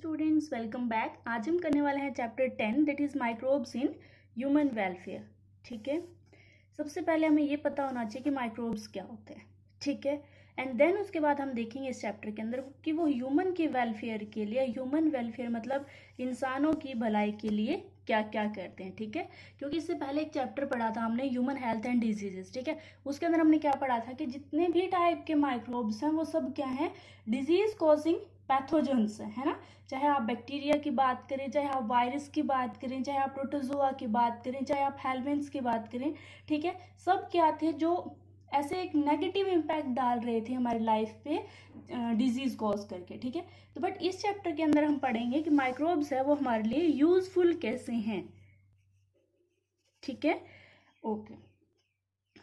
Students, welcome back. आज हम करने वाले हैं chapter 10 that is microbes in human welfare. ठीक है, सबसे पहले हमें ये पता होना चाहिए कि माइक्रोब्स क्या होते हैं। ठीक है, एंड देन उसके बाद हम देखेंगे इस चैप्टर के अंदर कि वो ह्यूमन की वेलफेयर के लिए, ह्यूमन वेलफेयर मतलब इंसानों की भलाई के लिए क्या क्या करते हैं। ठीक है, क्योंकि इससे पहले एक चैप्टर पढ़ा था हमने ह्यूमन हेल्थ एंड डिजीजेस। ठीक है, उसके अंदर हमने क्या पढ़ा था कि जितने भी टाइप के माइक्रोब्स हैं वो सब क्या हैं, डिजीज कॉजिंग पैथोजेंस है ना। चाहे आप बैक्टीरिया की बात करें, चाहे आप वायरस की बात करें, चाहे आप प्रोटोजोआ की बात करें, चाहे आप हेलमेंट्स की बात करें। ठीक है, सब क्या थे जो ऐसे एक नेगेटिव इम्पैक्ट डाल रहे थे हमारी लाइफ पे डिजीज कॉज करके। ठीक है, तो बट इस चैप्टर के अंदर हम पढ़ेंगे कि माइक्रोब्स है वो हमारे लिए यूजफुल कैसे हैं। ठीक है, ओके।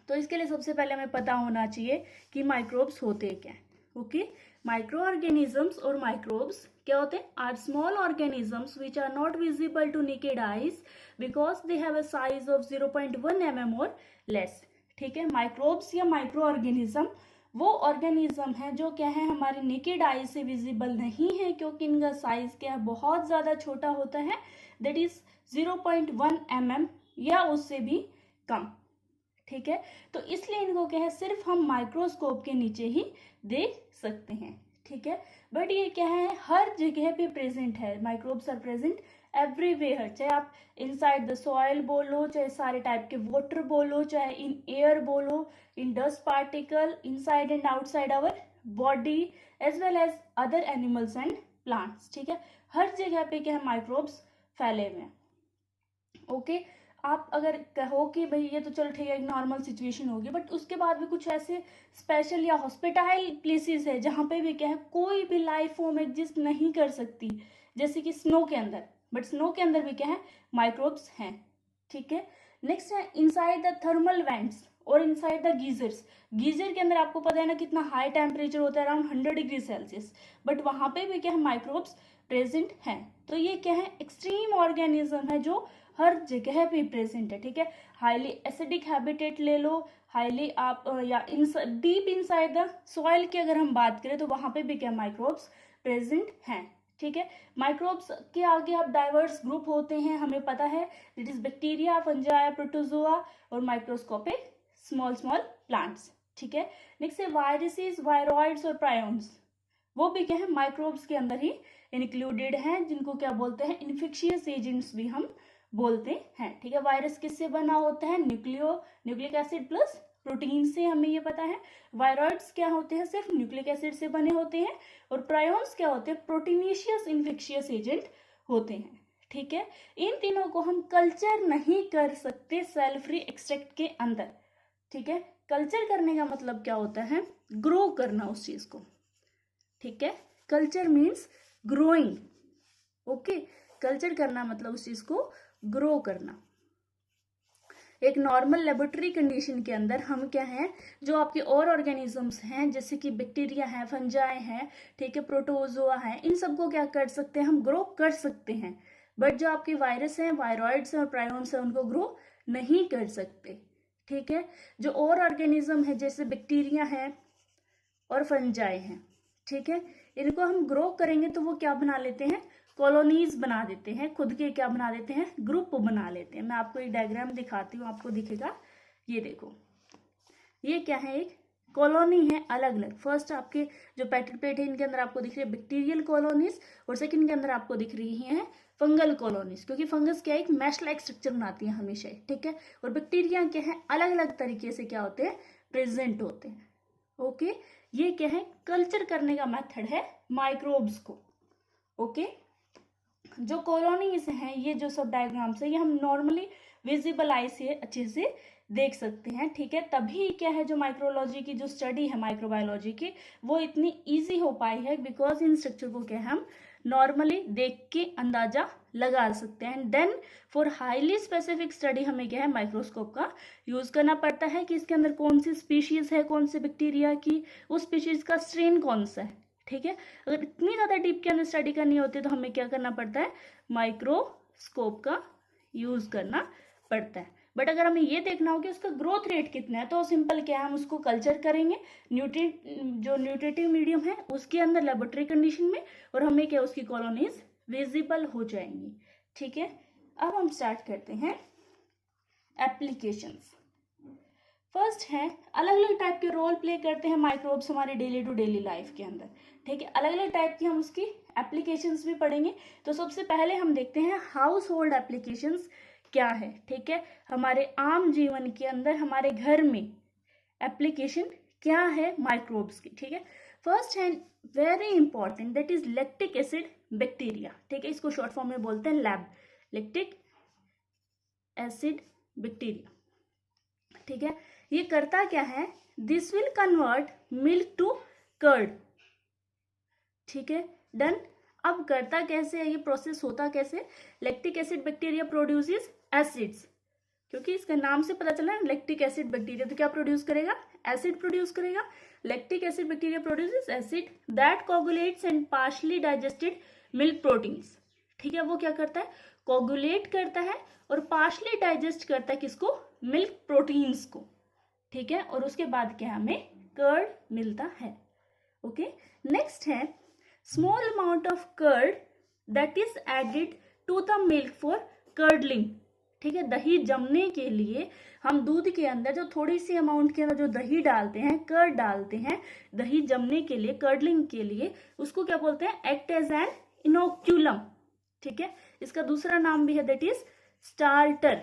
तो इसके लिए सबसे पहले हमें पता होना चाहिए कि माइक्रोब्स होते क्या हैं। ओके, माइक्रो ऑर्गेनिजम्स और माइक्रोब्स क्या होते हैं, are small organisms which are not visible to naked eyes because they have a size of 0.1 mm और लेस। ठीक है, माइक्रोब्स या माइक्रो ऑर्गेनिज्म वो ऑर्गेनिज्म है जो क्या है हमारे नेकेड आई से विजिबल नहीं है, क्योंकि इनका साइज क्या है बहुत ज़्यादा छोटा होता है, दैट इज 0.1 mm या उससे भी कम। ठीक है, तो इसलिए इनको क्या है सिर्फ हम माइक्रोस्कोप के नीचे ही देख सकते हैं। ठीक है, बट ये क्या है हर जगह पे प्रेजेंट है, माइक्रोब्स आर प्रेजेंट एवरीवेयर। चाहे आप इनसाइड द सॉइल बोलो, चाहे सारे टाइप के वाटर बोलो, चाहे इन एयर बोलो, in dust particle, inside and outside our body as well as other animals and plants. ठीक है, हर जगह पे क्या है माइक्रोब्स फैले हुए हैं। ओके, आप अगर कहो कि भाई ये तो चलो ठीक है एक नॉर्मल सिचुएशन होगी, बट उसके बाद भी कुछ ऐसे स्पेशल या हॉस्पिटाइल प्लेसेस है जहाँ पे भी क्या है कोई भी लाइफ फॉर्म एग्जिस्ट नहीं कर सकती, जैसे कि स्नो के अंदर। बट स्नो के अंदर भी क्या है माइक्रोब्स हैं। ठीक है, नेक्स्ट है इनसाइड द थर्मल वेंट्स और इनसाइड द गीजर्स। गीजर के अंदर आपको पता है ना कितना हाई टेम्परेचर होता है, अराउंड 100 डिग्री सेल्सियस, बट वहाँ पे भी क्या है माइक्रोब्स प्रेजेंट हैं। तो ये क्या है एक्सट्रीम ऑर्गेनिज्म है जो हर जगह पे प्रेजेंट है। ठीक है, हाईली एसिडिक हैबिटेट ले लो, हाईली आप या डीप इनसाइड द सॉइल की अगर हम बात करें तो वहां पे भी क्या माइक्रोब्स प्रेजेंट हैं। ठीक है, माइक्रोब्स के आगे आप डाइवर्स ग्रुप होते हैं, हमें पता है, it is bacteria, fungi, protozoa और माइक्रोस्कोपिक स्मॉल स्मॉल प्लांट्स। ठीक है, नेक्स्ट है वायरसेस, वायरॉइड्स और प्रायोन्स, वो भी क्या है माइक्रोब्स के अंदर ही इंक्लूडेड हैं, जिनको क्या बोलते हैं इन्फेक्शियस एजेंट्स भी हम बोलते हैं। ठीक है, वायरस किससे बना होता है, न्यूक्लिक एसिड प्लस प्रोटीन से, हमें ये पता है। वायरॉइड्स क्या होते हैं, सिर्फ न्यूक्लिक एसिड से बने होते हैं, और प्रायोन्स क्या होते हैं, प्रोटीनेशियस इन्फेक्शियस एजेंट होते हैं। ठीक है, इन तीनों को हम कल्चर नहीं कर सकते सेल फ्री एक्सट्रैक्ट के अंदर। ठीक है, कल्चर करने का मतलब क्या होता है, ग्रो करना उस चीज को। ठीक है, culture means growing. Okay, culture करना मतलब उस चीज को ग्रो करना। एक नॉर्मल लेबोरेटरी कंडीशन के अंदर हम क्या हैं, जो आपके और ऑर्गेनिजम्स हैं जैसे कि बैक्टीरिया है, फंजाई है, ठीक है, प्रोटोजोआ है, इन सबको क्या कर सकते हैं हम ग्रो कर सकते हैं, बट जो आपके वायरस हैं, वायरॉइड्स हैं और प्रायोन्स हैं उनको ग्रो नहीं कर सकते। ठीक है, जो और ऑर्गेनिज्म है जैसे बैक्टीरिया है और फंजाई हैं, ठीक है, इनको हम ग्रो करेंगे तो वो क्या बना लेते हैं, कॉलोनीज बना देते हैं, खुद के क्या बना देते हैं, ग्रुप बना लेते हैं। मैं आपको एक डायग्राम दिखाती हूँ, आपको दिखेगा, ये देखो, ये क्या है, एक कॉलोनी है अलग अलग। फर्स्ट आपके जो पेटल प्लेट है इनके अंदर आपको दिख रही है बैक्टीरियल कॉलोनीज, और सेकंड के अंदर आपको दिख रही है फंगल कॉलोनीज, क्योंकि फंगस क्या है एक मैश लाइक स्ट्रक्चर बनाती है हमेशा। ठीक है, और बैक्टीरिया क्या है अलग अलग तरीके से क्या होते हैं, प्रेजेंट होते हैं। ओके, ये क्या है कल्चर करने का मेथड है माइक्रोब्स को। ओके, जो कॉलोनीज हैं, ये जो सब डायग्राम्स है, ये हम नॉर्मली विजिबल आई से अच्छे से देख सकते हैं। ठीक है, तभी क्या है जो माइक्रोलॉजी की जो स्टडी है माइक्रोबायोलॉजी की, वो इतनी इजी हो पाई है, बिकॉज इन स्ट्रक्चर को क्या है हम नॉर्मली देख के अंदाजा लगा सकते हैं। Then for highly specific study हमें क्या है माइक्रोस्कोप का यूज करना पड़ता है कि इसके अंदर कौन सी स्पीशीज है, कौन से बैक्टीरिया की, उस स्पीशीज का स्ट्रेन कौन सा है। ठीक है, अगर इतनी ज्यादा डीप के अंदर स्टडी करनी होती है तो हमें क्या करना पड़ता है, माइक्रोस्कोप का यूज करना पड़ता है। बट अगर हमें ये देखना हो कि उसका ग्रोथ रेट कितना है, तो सिंपल क्या है, हम उसको कल्चर करेंगे जो न्यूट्रिटिव मीडियम है उसके अंदर लेबोरेटरी कंडीशन में, और हमें क्या उसकी कॉलोनीज विजिबल हो जाएंगी। ठीक है, अब हम स्टार्ट करते हैं एप्लीकेशंस। फर्स्ट है, अलग अलग टाइप के रोल प्ले करते हैं माइक्रोब्स हमारे डेली टू डेली लाइफ के अंदर। ठीक है, अलग अलग टाइप की हम उसकी एप्लीकेशंस भी पढ़ेंगे। तो सबसे पहले हम देखते हैं हाउस होल्ड एप्लीकेशंस क्या है। ठीक है, हमारे आम जीवन के अंदर हमारे घर में एप्लीकेशन क्या है माइक्रोब्स की। ठीक है, फर्स्ट है very important, that is lactic acid bacteria. ठीक है, इसको शॉर्ट फॉर्म में बोलते हैं लैब, लैक्टिक एसिड बैक्टीरिया। ठीक है, ये करता क्या है, this will convert milk to curd. ठीक है, डन। अब करता कैसे है, ये प्रोसेस होता कैसे, lactic acid bacteria produces acids, क्योंकि इसका नाम से पता चला लैक्टिक एसिड बैक्टीरिया, तो क्या प्रोड्यूस करेगा, एसिड प्रोड्यूस करेगा। Lactic acid bacteria produces acid that coagulates and partially digested milk proteins. ठीक है, वो क्या करता है, कोगुलेट करता है और पार्शली डाइजेस्ट करता है किसको, मिल्क प्रोटीन्स को। ठीक है, और उसके बाद क्या हमें कर्ड मिलता है। ओके, नेक्स्ट है small amount of curd that is added to the milk for curdling. ठीक है, दही जमने के लिए हम दूध के अंदर जो थोड़ी सी अमाउंट के अंदर जो दही डालते हैं, कर्ड डालते हैं दही जमने के लिए, कर्डलिंग के लिए, उसको क्या बोलते हैं, एक्ट एज एन इनोक्यूलम। ठीक है, इसका दूसरा नाम भी है दैट इज स्टार्टर।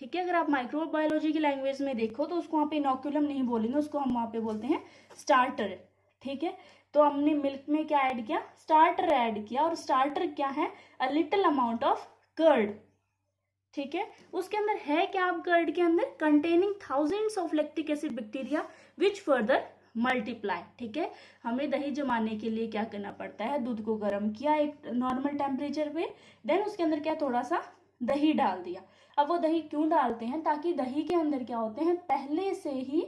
ठीक है, अगर आप माइक्रोबायोलॉजी की लैंग्वेज में देखो तो उसको वहां पे इनोक्यूलम नहीं बोलेंगे, उसको हम वहां पे बोलते हैं स्टार्टर। ठीक है, तो हमने मिल्क में क्या ऐड किया, स्टार्टर ऐड किया, और स्टार्टर क्या है, a little amount of curd. ठीक है, उसके अंदर है क्या, आप कर्ड के अंदर containing thousands of lactic acid bacteria which further multiply. ठीक है, हमें दही जमाने के लिए क्या करना पड़ता है, दूध को गर्म किया एक नॉर्मल टेम्परेचर पे, देन उसके अंदर क्या थोड़ा सा दही डाल दिया। अब वो दही क्यों डालते हैं, ताकि दही के अंदर क्या होते हैं, पहले से ही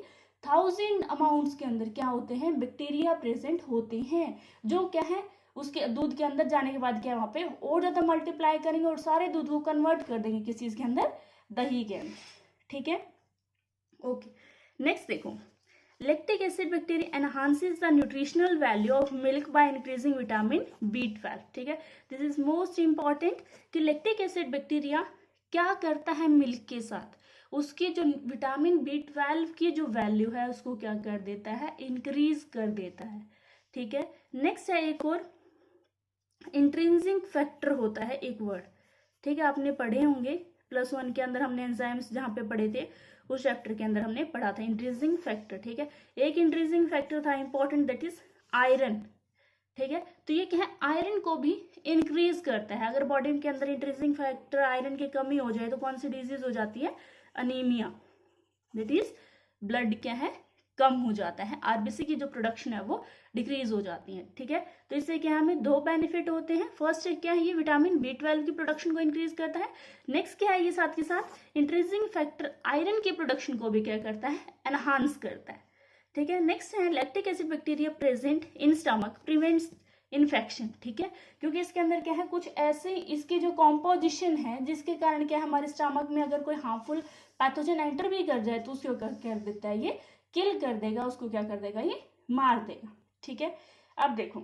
1000 अमाउंट्स के अंदर क्या होते हैं, बैक्टीरिया प्रेजेंट होते हैं, जो क्या है उसके दूध के अंदर जाने के बाद क्या वहां पे और ज्यादा मल्टीप्लाई करेंगे और सारे दूध को कन्वर्ट कर देंगे किस चीज के अंदर, दही के अंदर। ठीक है, ओके, नेक्स्ट देखो, lactic acid bacteria enhances the nutritional value of milk by increasing vitamin B12। ठीक है, दिस इज मोस्ट इंपॉर्टेंट कि लैक्टिक एसिड बैक्टीरिया क्या करता है मिल्क के साथ, उसके जो विटामिन B12 की जो वैल्यू है उसको क्या कर देता है, इंक्रीज कर देता है। ठीक है, नेक्स्ट है एक और इंट्रिंसिक फैक्टर होता है एक वर्ड। ठीक है, आपने पढ़े होंगे +1 के अंदर, हमने एंजाइम्स जहाँ पे पढ़े थे उस चैप्टर के अंदर हमने पढ़ा था इंट्रिंसिक फैक्टर। ठीक है, एक इंट्रिंसिक फैक्टर था इंपॉर्टेंट, दैट इज आयरन। ठीक है, तो ये क्या है, आयरन को भी इंक्रीज करता है। अगर बॉडी के अंदर इंट्रिंसिक फैक्टर आयरन की कमी हो जाए तो कौन सी डिजीज हो जाती है, अनीमिया, दैट इज ब्लड क्या है, कम हो जाता है, आरबीसी की जो प्रोडक्शन है वो डिक्रीज हो जाती है। ठीक है, तो इससे क्या हमें दो बेनिफिट होते हैं। फर्स्ट क्या है, ये विटामिन B12 की प्रोडक्शन को इंक्रीज करता है। नेक्स्ट क्या है, ये साथ के साथ इंट्रिंसिक फैक्टर आयरन की प्रोडक्शन को भी क्या करता है, एनहांस करता है। ठीक है, नेक्स्ट है lactic acid bacteria present in stomach prevents infection. ठीक है, क्योंकि इसके अंदर क्या है, कुछ ऐसे इसके जो कॉम्पोजिशन है जिसके कारण क्या हमारे स्टमक में अगर कोई हार्मफुल पैथोजन एंटर भी कर जाए तो उसको कर देता है, ये किल कर देगा, उसको क्या कर देगा, ये मार देगा। ठीक है, अब देखो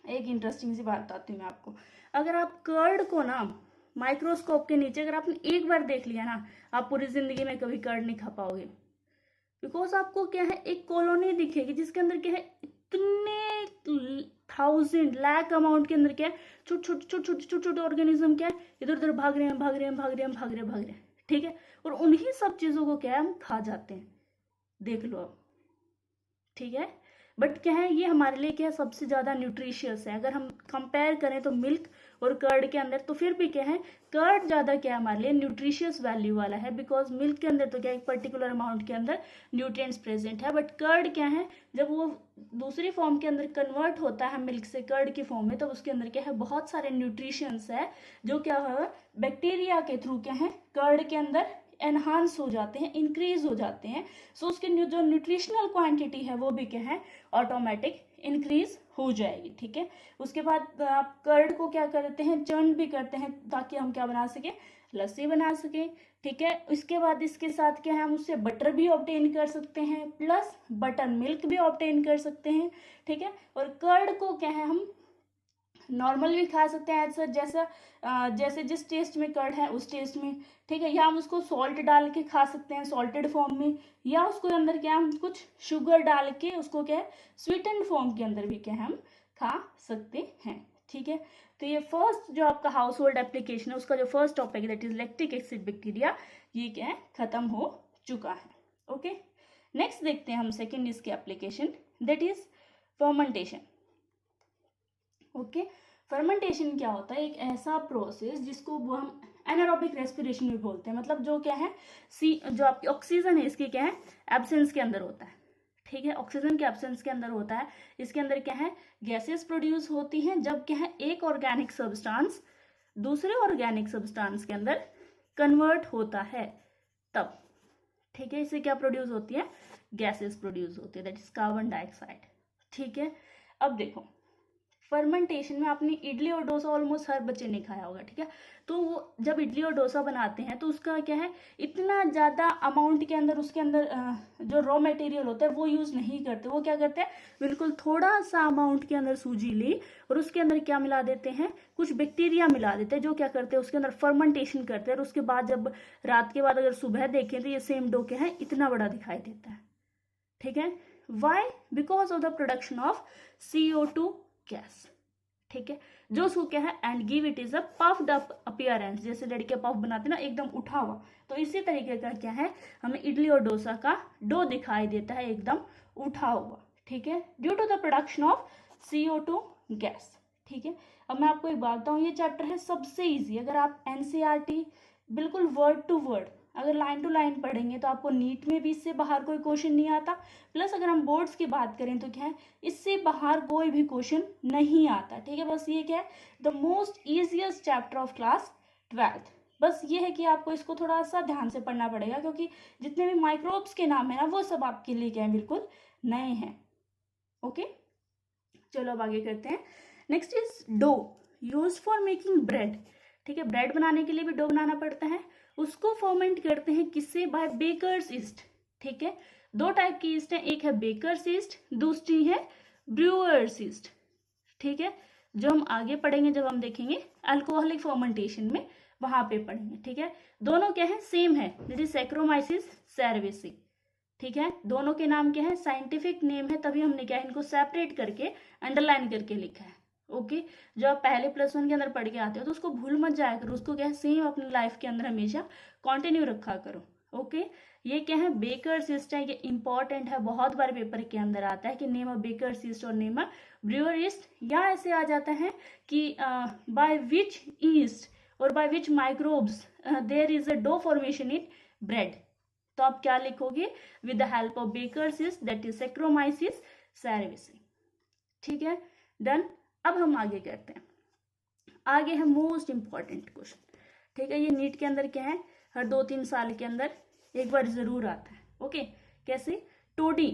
एक इंटरेस्टिंग सी बात बताती हूँ मैं आपको। अगर आप कर्ड को ना माइक्रोस्कोप के नीचे अगर आपने एक बार देख लिया ना, आप पूरी जिंदगी में कभी कर्ड नहीं खा पाओगे, बिकॉज आपको क्या है, एक कॉलोनी दिखेगी जिसके अंदर क्या है, इतने 1000 लाख अमाउंट के अंदर क्या है, छोटे ऑर्गेनिज्म क्या है, इधर उधर भाग रहे हैं। ठीक है, और उन्हीं सब चीजों को क्या है, हम खा जाते हैं, देख लो अब। ठीक है, बट क्या है, ये हमारे लिए क्या है, सबसे ज्यादा न्यूट्रिशियस है। अगर हम कंपेयर करें तो मिल्क और कर्ड के अंदर, तो फिर भी क्या है, कर्ड ज्यादा क्या है हमारे लिए न्यूट्रिशियस वैल्यू वाला है, बिकॉज मिल्क के अंदर तो क्या एक पर्टिकुलर अमाउंट के अंदर न्यूट्रिएंट्स प्रेजेंट है, बट कर्ड क्या है, जब वो दूसरी फॉर्म के अंदर कन्वर्ट होता है मिल्क से कर्ड की फॉर्म में, तो उसके अंदर क्या है, बहुत सारे न्यूट्रिशंस है जो क्या है, बैक्टीरिया के थ्रू क्या है, कर्ड के अंदर एनहांस हो जाते हैं, इंक्रीज हो जाते हैं। सो उसके जो न्यूट्रिशनल क्वांटिटी है वो भी क्या है, ऑटोमेटिक इंक्रीज हो जाएगी। ठीक है, उसके बाद आप कर्ड को क्या करते हैं, चर्न भी करते हैं ताकि हम क्या बना सके, लस्सी बना सके। ठीक है, उसके बाद इसके साथ क्या है, हम उससे बटर भी ऑब्टेन कर सकते हैं, प्लस बटर मिल्क भी ऑब्टेन कर सकते हैं। ठीक है, और कर्ड को क्या है, हम नॉर्मल भी खा सकते हैं ऐसा, जैसे जिस टेस्ट में कर्ड है उस टेस्ट में, ठीक है। या हम उसको सॉल्ट डाल के खा सकते हैं सॉल्टेड फॉर्म में, या उसको अंदर क्या हम कुछ शुगर डाल के उसको क्या है स्वीटेंड फॉर्म के अंदर भी क्या है हम खा सकते हैं, ठीक है। तो ये फर्स्ट जो आपका हाउस होल्ड एप्लीकेशन है उसका जो फर्स्ट टॉपिक है that is lactic acid bacteria, ये क्या है खत्म हो चुका है। ओके, नेक्स्ट देखते हैं हम सेकेंड इसके application that is fermentation. Okay, fermentation क्या होता है, एक ऐसा प्रोसेस जिसको वो हम एनारोबिक रेस्पिरेशन भी बोलते हैं, मतलब जो क्या है जो आपकी ऑक्सीजन है इसकी क्या है एब्सेंस के अंदर होता है, ठीक है। ऑक्सीजन के एब्सेंस के अंदर होता है, इसके अंदर क्या है गैसेस प्रोड्यूस होती हैं जब क्या है एक ऑर्गेनिक सब्सटेंस दूसरे ऑर्गेनिक सब्सटेंस के अंदर कन्वर्ट होता है तब, ठीक है। इससे क्या प्रोड्यूस होती है गैसेस प्रोड्यूस होती है दैट इज कार्बन डाइऑक्साइड, ठीक है। अब देखो फर्मेंटेशन में आपने इडली और डोसा ऑलमोस्ट हर बच्चे ने खाया होगा, ठीक है। तो वो जब इडली और डोसा बनाते हैं तो उसका क्या है इतना ज़्यादा अमाउंट के अंदर उसके अंदर जो रॉ मटेरियल होता है वो यूज़ नहीं करते, वो क्या करते हैं बिल्कुल थोड़ा सा अमाउंट के अंदर सूजी ली और उसके अंदर क्या मिला देते हैं कुछ बैक्टीरिया मिला देते हैं जो क्या करते हैं उसके अंदर फर्मेंटेशन करते हैं, और उसके बाद जब रात के बाद अगर सुबह देखें तो ये सेम डो क्या है इतना बड़ा दिखाई देता है, ठीक है। Why? Because of the production of CO2 gas, ठीक है, जो उसको क्या है and give it is a puffed up appearance, जैसे लड़के पफ बनाते हैं ना एकदम उठा हुआ, तो इसी तरीके का क्या है हमें इडली और डोसा का डो दिखाई देता है एकदम उठा हुआ, ठीक है, due to the production of CO2 gas, ठीक है। अब मैं आपको एक बात बताऊं, ये चैप्टर है सबसे इजी, अगर आप NCERT बिल्कुल वर्ड टू वर्ड अगर लाइन टू लाइन पढ़ेंगे तो आपको नीट में भी इससे बाहर कोई क्वेश्चन नहीं आता, प्लस अगर हम बोर्ड्स की बात करें तो क्या है इससे बाहर कोई भी क्वेश्चन नहीं आता, ठीक है। बस ये क्या है the most easiest chapter of class 12th, बस ये है कि आपको इसको थोड़ा सा ध्यान से पढ़ना पड़ेगा क्योंकि जितने भी माइक्रोब्स के नाम है ना वो सब आपके लिए क्या है बिल्कुल नए हैं। ओके, चलो अब आगे करते हैं। Next is dough use for making bread, ठीक है। ब्रेड बनाने के लिए भी डो बनाना पड़ता है, उसको फर्मेंट करते हैं किससे बाय बेकर्स ईस्ट, ठीक है। दो टाइप की ईस्ट है, एक है बेकर्स ईस्ट दूसरी है ब्रूअर्स ईस्ट, ठीक है, जो हम आगे पढ़ेंगे जब हम देखेंगे अल्कोहलिक फर्मेंटेशन में वहां पे पढ़ेंगे, ठीक है। दोनों क्या है सेम है दैट इज सैक्रोमाइसिस सेरेविसी, ठीक है। दोनों के नाम क्या है साइंटिफिक नेम है, तभी हमने क्या है इनको सेपरेट करके अंडरलाइन करके लिखा है। ओके, जो आप पहले +1 के अंदर पढ़ के आते हो तो उसको भूल मत जाया करो, उसको क्या है सेम अपनी लाइफ के अंदर हमेशा कंटिन्यू रखा करो। ओके, ये क्या है बेकर्स ईस्ट है, ये इंपॉर्टेंट है, बहुत बार पेपर के अंदर आता है कि नेम अ बेकर्स ईस्ट और नेम अ ब्रूअर ईस्ट, या ऐसे आ जाता है कि बाय विच ईस्ट और by which microbes there is a dough formation in bread, तो आप क्या लिखोगे with the help of baker's yeast that is saccharomyces cerevisiae, ठीक है, डन। अब हम आगे करते हैं, आगे है मोस्ट इंपॉर्टेंट क्वेश्चन, ठीक है। ये नीट के अंदर क्या है हर 2-3 साल के अंदर एक बार जरूर आता है। ओके, कैसे? टोडी,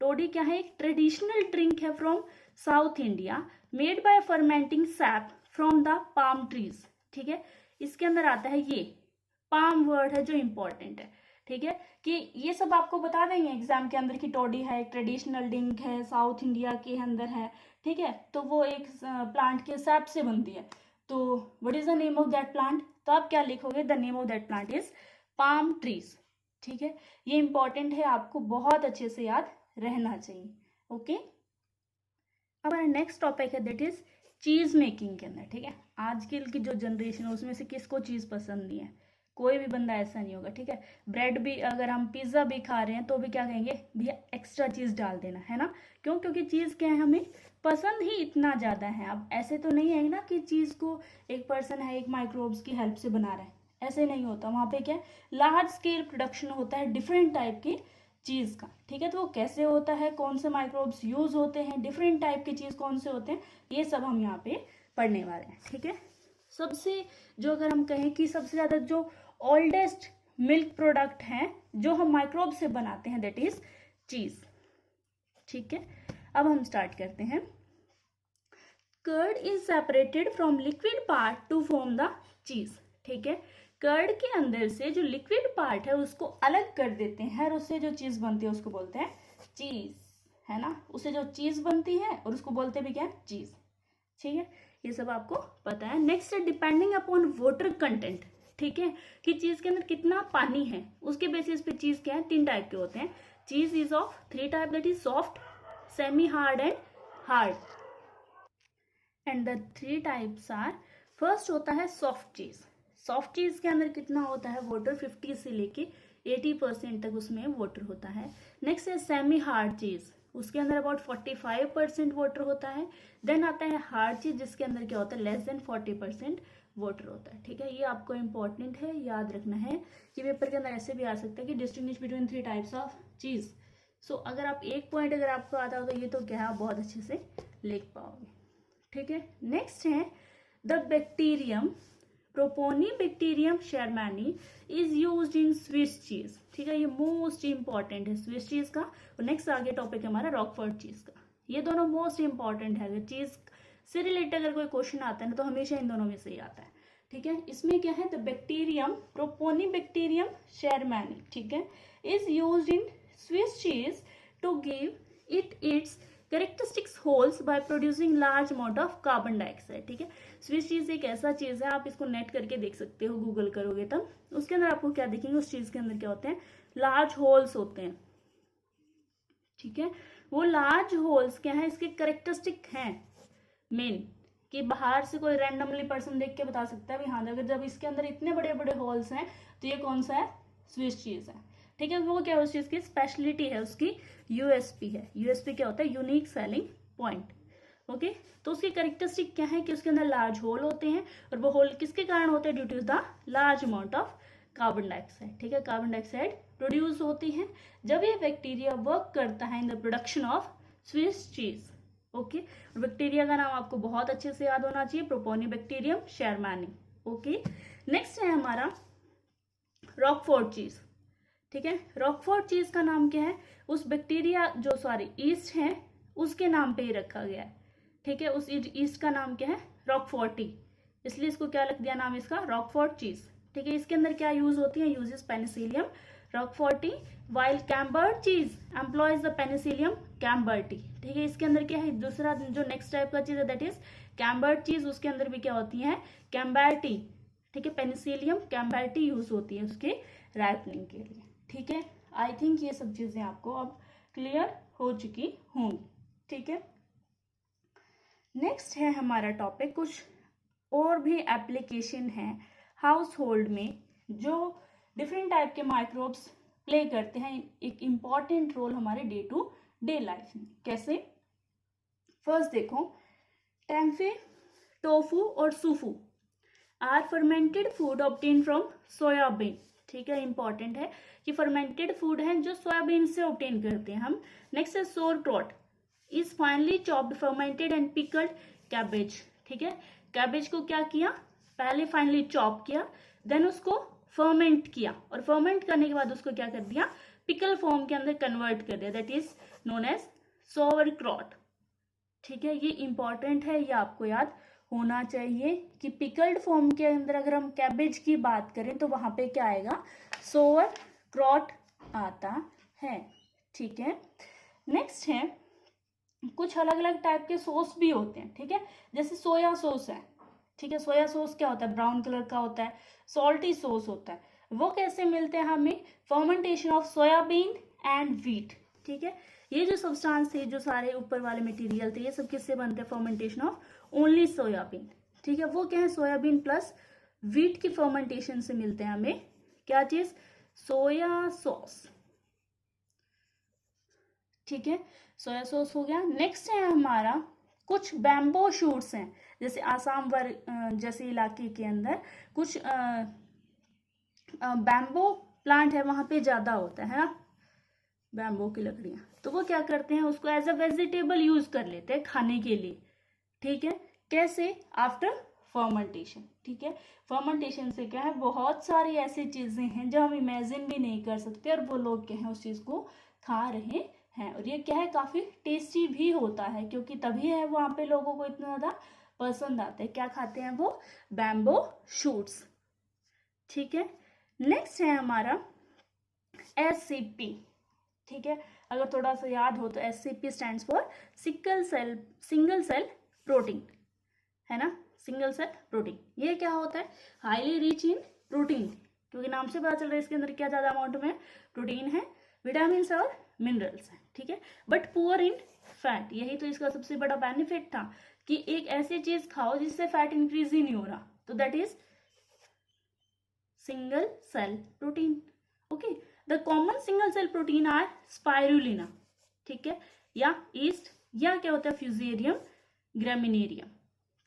टोडी क्या है एक ट्रेडिशनल ड्रिंक है from south India made by fermenting SAP from the palm trees, ठीक है। इसके अंदर आता है ये पाम वर्ड है जो इंपॉर्टेंट है, ठीक है, कि ये सब आपको बता देंगे एग्जाम के अंदर कि टोडी है एक ट्रेडिशनल ड्रिंक है साउथ इंडिया के अंदर है, ठीक है। तो वो एक प्लांट के सैप से बनती है, तो what is the name of that plant, तो आप क्या लिखोगे the name of that plant is palm trees, ठीक है। ये इंपॉर्टेंट है, आपको बहुत अच्छे से याद रहना चाहिए। ओके, अब हमारा नेक्स्ट टॉपिक है दैट इज चीज मेकिंग के अंदर, ठीक है। आजकल की जो जनरेशन है उसमें से किसको चीज पसंद नहीं है, कोई भी बंदा ऐसा नहीं होगा, ठीक है। ब्रेड भी अगर हम पिज्जा भी खा रहे हैं तो भी क्या कहेंगे भैया एक्स्ट्रा चीज डाल देना, है ना, क्यों? क्योंकि चीज क्या है हमें पसंद ही इतना ज्यादा है। अब ऐसे तो नहीं है ना कि चीज को एक पर्सन है एक माइक्रोब्स की हेल्प से बना रहा है, ऐसे नहीं होता, वहां पे क्या लार्ज स्केल प्रोडक्शन होता है डिफरेंट टाइप की चीज का, ठीक है। तो वो कैसे होता है, कौन से माइक्रोब्स यूज होते हैं, डिफरेंट टाइप की चीज कौन से होते हैं, ये सब हम यहाँ पे पढ़ने वाले हैं, ठीक है। सबसे जो अगर हम कहें कि सबसे ज्यादा जो ओल्डेस्ट मिल्क प्रोडक्ट है जो हम माइक्रोब से बनाते हैं दैट इज चीज, ठीक है। अब हम स्टार्ट करते हैं। Curd is separated from liquid part to form the cheese, ठीक है। कर्ड के अंदर से जो लिक्विड पार्ट है उसको अलग कर देते हैं और उससे जो चीज बनती है उसको बोलते हैं चीज, है ना, उससे जो चीज बनती है और उसको बोलते भी क्या है चीज, ठीक है। ये सब आपको पता है। नेक्स्ट है डिपेंडिंग अपॉन वाटर कंटेंट, ठीक है, कि चीज के अंदर कितना पानी है उसके बेसिस पे चीज क्या है, 3 टाइप के होते हैं। Cheese is of 3 type, that is soft, semi hard and hard. And the 3 types are, first होता है सॉफ्ट चीज। सॉफ्ट चीज के अंदर कितना होता है वाटर, 50 से लेके 80% तक उसमें वाटर होता है। नेक्स्ट है सेमी हार्ड चीज, उसके अंदर अबाउट 45% वाटर होता है। देन आता है हार्ड चीज जिसके अंदर क्या होता है, लेस देन 40% वाटर होता है, ठीक है। ये आपको इंपॉर्टेंट है, याद रखना है कि पेपर के अंदर ऐसे भी आ सकता है कि डिस्टिंग्विश बिटवीन 3 टाइप्स ऑफ चीज। सो अगर आप एक पॉइंट अगर आपको आता हो तो ये तो क्या है, आप बहुत अच्छे से लिख पाओगे, ठीक है। नेक्स्ट है the bacterium propionibacterium shermanii is used in Swiss cheese, ठीक है, ये मोस्ट इंपॉर्टेंट है स्विस चीज का। और नेक्स्ट आगे टॉपिक है हमारा रॉकफोर्ट चीज का। ये दोनों मोस्ट इंपॉर्टेंट है, अगर चीज से रिलेटेड अगर कोई क्वेश्चन आता है ना तो हमेशा इन दोनों में से ही आता है, ठीक है। इसमें क्या है, द बैक्टीरियम प्रोपोनीबैक्टीरियम शेरमैनी, ठीक है, is used in Swiss cheese to give it its characteristics holes by producing large amount of carbon dioxide, ठीक है। स्विस चीज एक ऐसा चीज है, आप इसको नेट करके देख सकते हो, गूगल करोगे तब उसके अंदर आपको क्या दिखेंगे, उस चीज के अंदर क्या होते हैं, लार्ज होल्स होते हैं, ठीक है। वो लार्ज होल्स क्या है, इसके कैरेक्टरिस्टिक हैं मेन, कि बाहर से कोई रैंडमली पर्सन देख के बता सकता है भी हाँ, अगर जब इसके अंदर इतने बड़े बड़े होल्स हैं तो ये कौन सा है, स्विस चीज है, ठीक है। वो क्या है, उस चीज की स्पेशलिटी है, उसकी यूएसपी है। यूएसपी क्या होता है, यूनिक सेलिंग पॉइंट, ओके। तो उसकी कैरेक्टरिस्टिक क्या है कि उसके अंदर लार्ज होल होते हैं, और वो होल किसके कारण होते हैं, due to the large amount of carbon dioxide, ठीक है। कार्बन डाइऑक्साइड प्रोड्यूस होती है जब ये बैक्टीरिया वर्क करता है इन the production of Swiss cheese, okay. और बैक्टीरिया का नाम आपको बहुत अच्छे से याद होना चाहिए, प्रोपोनीबैक्टीरियम शेरमैनी, ओके। नेक्स्ट है हमारा रॉकफोर्ट चीज, ठीक है। रॉकफोर्ट चीज का नाम क्या है, उस बैक्टीरिया जो सॉरी ईस्ट है उसके नाम पे ही रखा गया है, ठीक है। उस ईस्ट का नाम क्या है, रॉकफोर्टी, इसलिए इसको क्या रख दिया नाम इसका, रॉकफोर्ट चीज, ठीक है। इसके अंदर क्या यूज होती है, यूजेस पेनिसिलियम रॉकफोर्टी, वाइल कैम्बर्ट चीज एम्प्लॉयज द पेनिसिलियम कैम्बर्टी, ठीक है। इसके अंदर क्या है, दूसरा जो नेक्स्ट टाइप का चीज है दैट इज कैम्बर्ट चीज, उसके अंदर भी क्या होती है, कैम्बर्टी, ठीक है। पेनिसिलियम कैम्बर्टी यूज होती है उसके राइपनिंग के लिए, ठीक है। आई थिंक ये सब चीजें आपको अब क्लियर हो चुकी होंगी, ठीक है। नेक्स्ट है हमारा टॉपिक, कुछ और भी एप्लीकेशन है हाउस होल्ड में जो डिफरेंट टाइप के माइक्रोब्स प्ले करते हैं एक इम्पॉर्टेंट रोल हमारे डे टू डे लाइफ में। कैसे, फर्स्ट देखो, टेम्फे, टोफू और sufu are fermented food obtain from soybean, ठीक है। इंपॉर्टेंट है कि फर्मेंटेड फूड है जो सोयाबीन से ऑब्टेन करते हैं हम। नेक्स्ट है sauerkraut is finely chopped fermented and pickled cabbage, ठीक है। कैबेज को क्या किया, पहले फाइनली चॉप किया, देन उसको फर्मेंट किया, और फर्मेंट करने के बाद उसको क्या कर दिया, पिकल फॉर्म के अंदर कन्वर्ट कर दिया, दैट इज नोन एज सोवरक्रॉट, ठीक है। ये इंपॉर्टेंट है, ये आपको याद होना चाहिए कि पिकल्ड फॉर्म के अंदर अगर हम कैबेज की बात करें तो वहां पे क्या आएगा, सोवर क्रॉट आता है, ठीक है। नेक्स्ट है, कुछ अलग अलग टाइप के सॉस भी होते हैं, ठीक है। जैसे सोया सॉस है, ठीक है। सोया सॉस क्या होता है, ब्राउन कलर का होता है। सॉल्टी सॉस होता है, वो कैसे मिलते हैं हमें, fermentation of soybean and wheat, ठीक है। ये जो सब्सटेंस थे, जो सारे ऊपर वाले मटेरियल थे, ये सब किससे बनते हैं, फर्मेंटेशन ऑफ ओनली सोयाबीन, ठीक है। वो क्या है, सोयाबीन प्लस व्हीट की फर्मेंटेशन से मिलते हैं हमें क्या चीज, सोया सॉस, ठीक है। सोया सॉस हो गया। नेक्स्ट है हमारा, कुछ बैम्बो शूट्स हैं, जैसे आसाम जैसे इलाके के अंदर कुछ बैम्बो प्लांट है, वहां पे ज्यादा होता है ना बैम्बो की लकड़ियां, तो वो क्या करते हैं, उसको एज अ वेजिटेबल यूज कर लेते हैं खाने के लिए, ठीक है। कैसे, आफ्टर फर्मेंटेशन, ठीक है। फर्मेंटेशन से क्या है, बहुत सारी ऐसी चीजें हैं जो हम इमेजिन भी नहीं कर सकते, और वो लोग क्या है उस चीज को खा रहे हैं, और ये क्या है, काफी टेस्टी भी होता है, क्योंकि तभी है वहां पे लोगों को इतना ज्यादा पसंद आता है। क्या खाते हैं वो, बैम्बो शूट्स, ठीक है। नेक्स्ट है हमारा SCP, ठीक है। अगर थोड़ा सा याद हो तो SCP stands for single cell protein, है ना, सिंगल सेल प्रोटीन। ये क्या होता है, हाईली रिच इन प्रोटीन, क्योंकि नाम से पता चल रहा है इसके अंदर क्या ज़्यादा अमाउंट में प्रोटीन है, विटामिन और मिनरल्स हैं, ठीक है, बट पुअर इन फैट। यही तो इसका सबसे बड़ा बेनिफिट था कि एक ऐसी चीज खाओ जिससे फैट इंक्रीज ही नहीं हो रहा, तो that is single cell protein. Okay, the common single cell protein are spirulina, ठीक है, या ईस्ट, या क्या होता है फ्यूजेरियम ग्रामिनेरियम,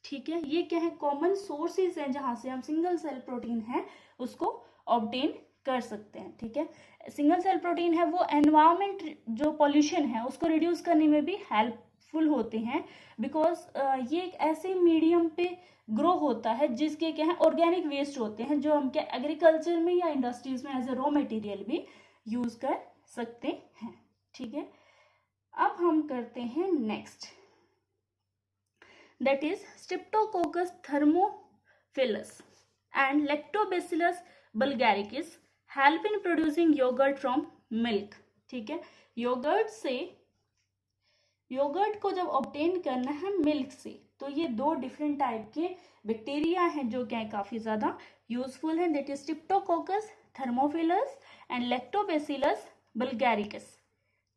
ठीक है। ये क्या है, कॉमन सोर्सेज हैं जहां से हम सिंगल सेल प्रोटीन है उसको ऑब्टेन कर सकते हैं, ठीक है। सिंगल सेल प्रोटीन है वो एनवायरमेंट जो पॉल्यूशन है उसको रिड्यूस करने में भी हेल्पफुल होते हैं, बिकॉज ये एक ऐसे मीडियम पे ग्रो होता है जिसके क्या है ऑर्गेनिक वेस्ट होते हैं जो हम क्या एग्रीकल्चर में या इंडस्ट्रीज में एज ए रॉ मटेरियल भी यूज कर सकते हैं, ठीक है। अब हम करते हैं next, that is Streptococcus thermophilus and Lactobacillus bulgaricus help in producing yogurt from milk, ठीक है। योगर्ट को जब ऑब्टेन करना है मिल्क से, तो ये दो डिफरेंट टाइप के बैक्टीरिया हैं जो क्या है काफी ज्यादा यूजफुल हैं, that is streptococcus thermophilus and lactobacillus bulgaricus,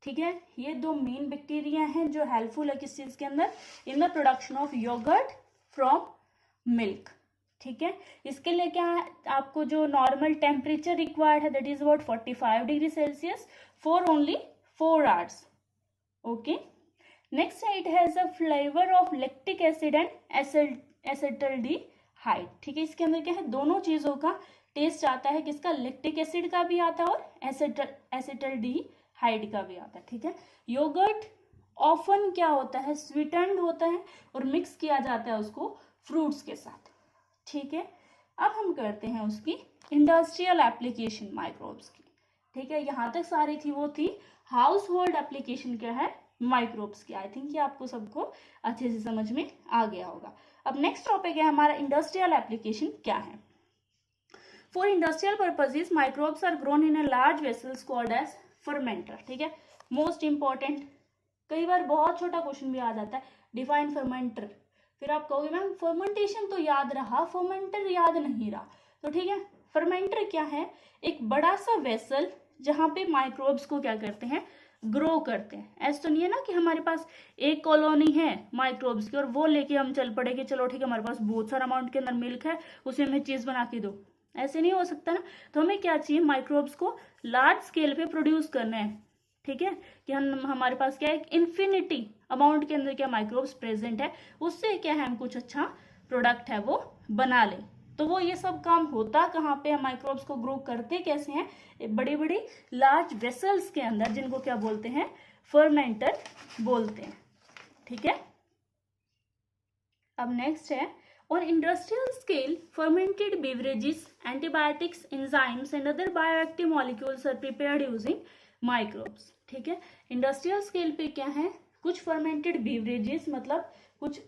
ठीक है। ये दो मेन बैक्टीरिया हैं जो हेल्पफुल है किस चीज के अंदर, in the production of yogurt from milk, ठीक है। इसके लिए क्या है, आपको जो नॉर्मल टेम्परेचर रिक्वायर्ड है that is about 45 degree Celsius for only 4 hours, okay. Next it has a flavour of lactic acid and acetaldehyde, ठीक है। इसके अंदर क्या है, दोनों चीजों का टेस्ट आता है, किसका, लैक्टिक एसिड का भी आता है और एसिटल्डिहाइड का भी आता है, ठीक है। योगर्ट ऑफन क्या होता है, स्वीटेंड होता है और मिक्स किया जाता है उसको फ्रूट्स के साथ, ठीक है। अब हम करते हैं उसकी इंडस्ट्रियल एप्लीकेशन माइक्रोब्स की, ठीक है। यहाँ तक सारी थी वो थी हाउस होल्ड एप्लीकेशन क्या है माइक्रोब्स की। आई थिंक ये आपको सबको अच्छे से समझ में आ गया होगा। अब नेक्स्ट टॉपिक है हमारा इंडस्ट्रियल एप्लीकेशन क्या है। For industrial purposes microbes are grown in a large vessels called as fermenter, ठीक है। मोस्ट इंपॉर्टेंट, कई बार बहुत छोटा क्वेश्चन भी आ जाता है, डिफाइन फर्मेंटर, फिर आप कहोगे मैम फर्मेंटेशन तो याद रहा, फर्मेंटर याद नहीं रहा, तो ठीक है। फर्मेंटर क्या है, एक बड़ा सा वेसल जहां पे माइक्रोब्स को क्या करते हैं, ग्रो करते हैं। ऐसा तो नहीं है ना कि हमारे पास एक कॉलोनी है माइक्रोब्स की और वो लेके हम चल पड़े कि चलो ठीक है हमारे पास बहुत सारा अमाउंट के अंदर मिल्क है उसमें हमें चीज बना के दो, ऐसे नहीं हो सकता ना। तो हमें क्या चाहिए, माइक्रोब्स को लार्ज स्केल पे प्रोड्यूस करना है, ठीक है, कि हम हमारे पास क्या है इन्फिनिटी अमाउंट के अंदर क्या माइक्रोब्स प्रेजेंट है, उससे क्या है हम कुछ अच्छा प्रोडक्ट है वो बना लें। तो वो ये सब काम होता कहाँ पे, हम माइक्रोब्स को ग्रो करते कैसे हैं, बड़ी बड़ी लार्ज वेसल्स के अंदर, जिनको क्या बोलते हैं, फर्मेंटर बोलते हैं, ठीक है। अब नेक्स्ट है, on industrial scale fermented beverages, antibiotics, enzymes and other bioactive molecules are prepared using microbes, ठीक है। इंडस्ट्रियल स्केल पे क्या है, कुछ फर्मेंटेड बेवरेजेस मतलब कुछ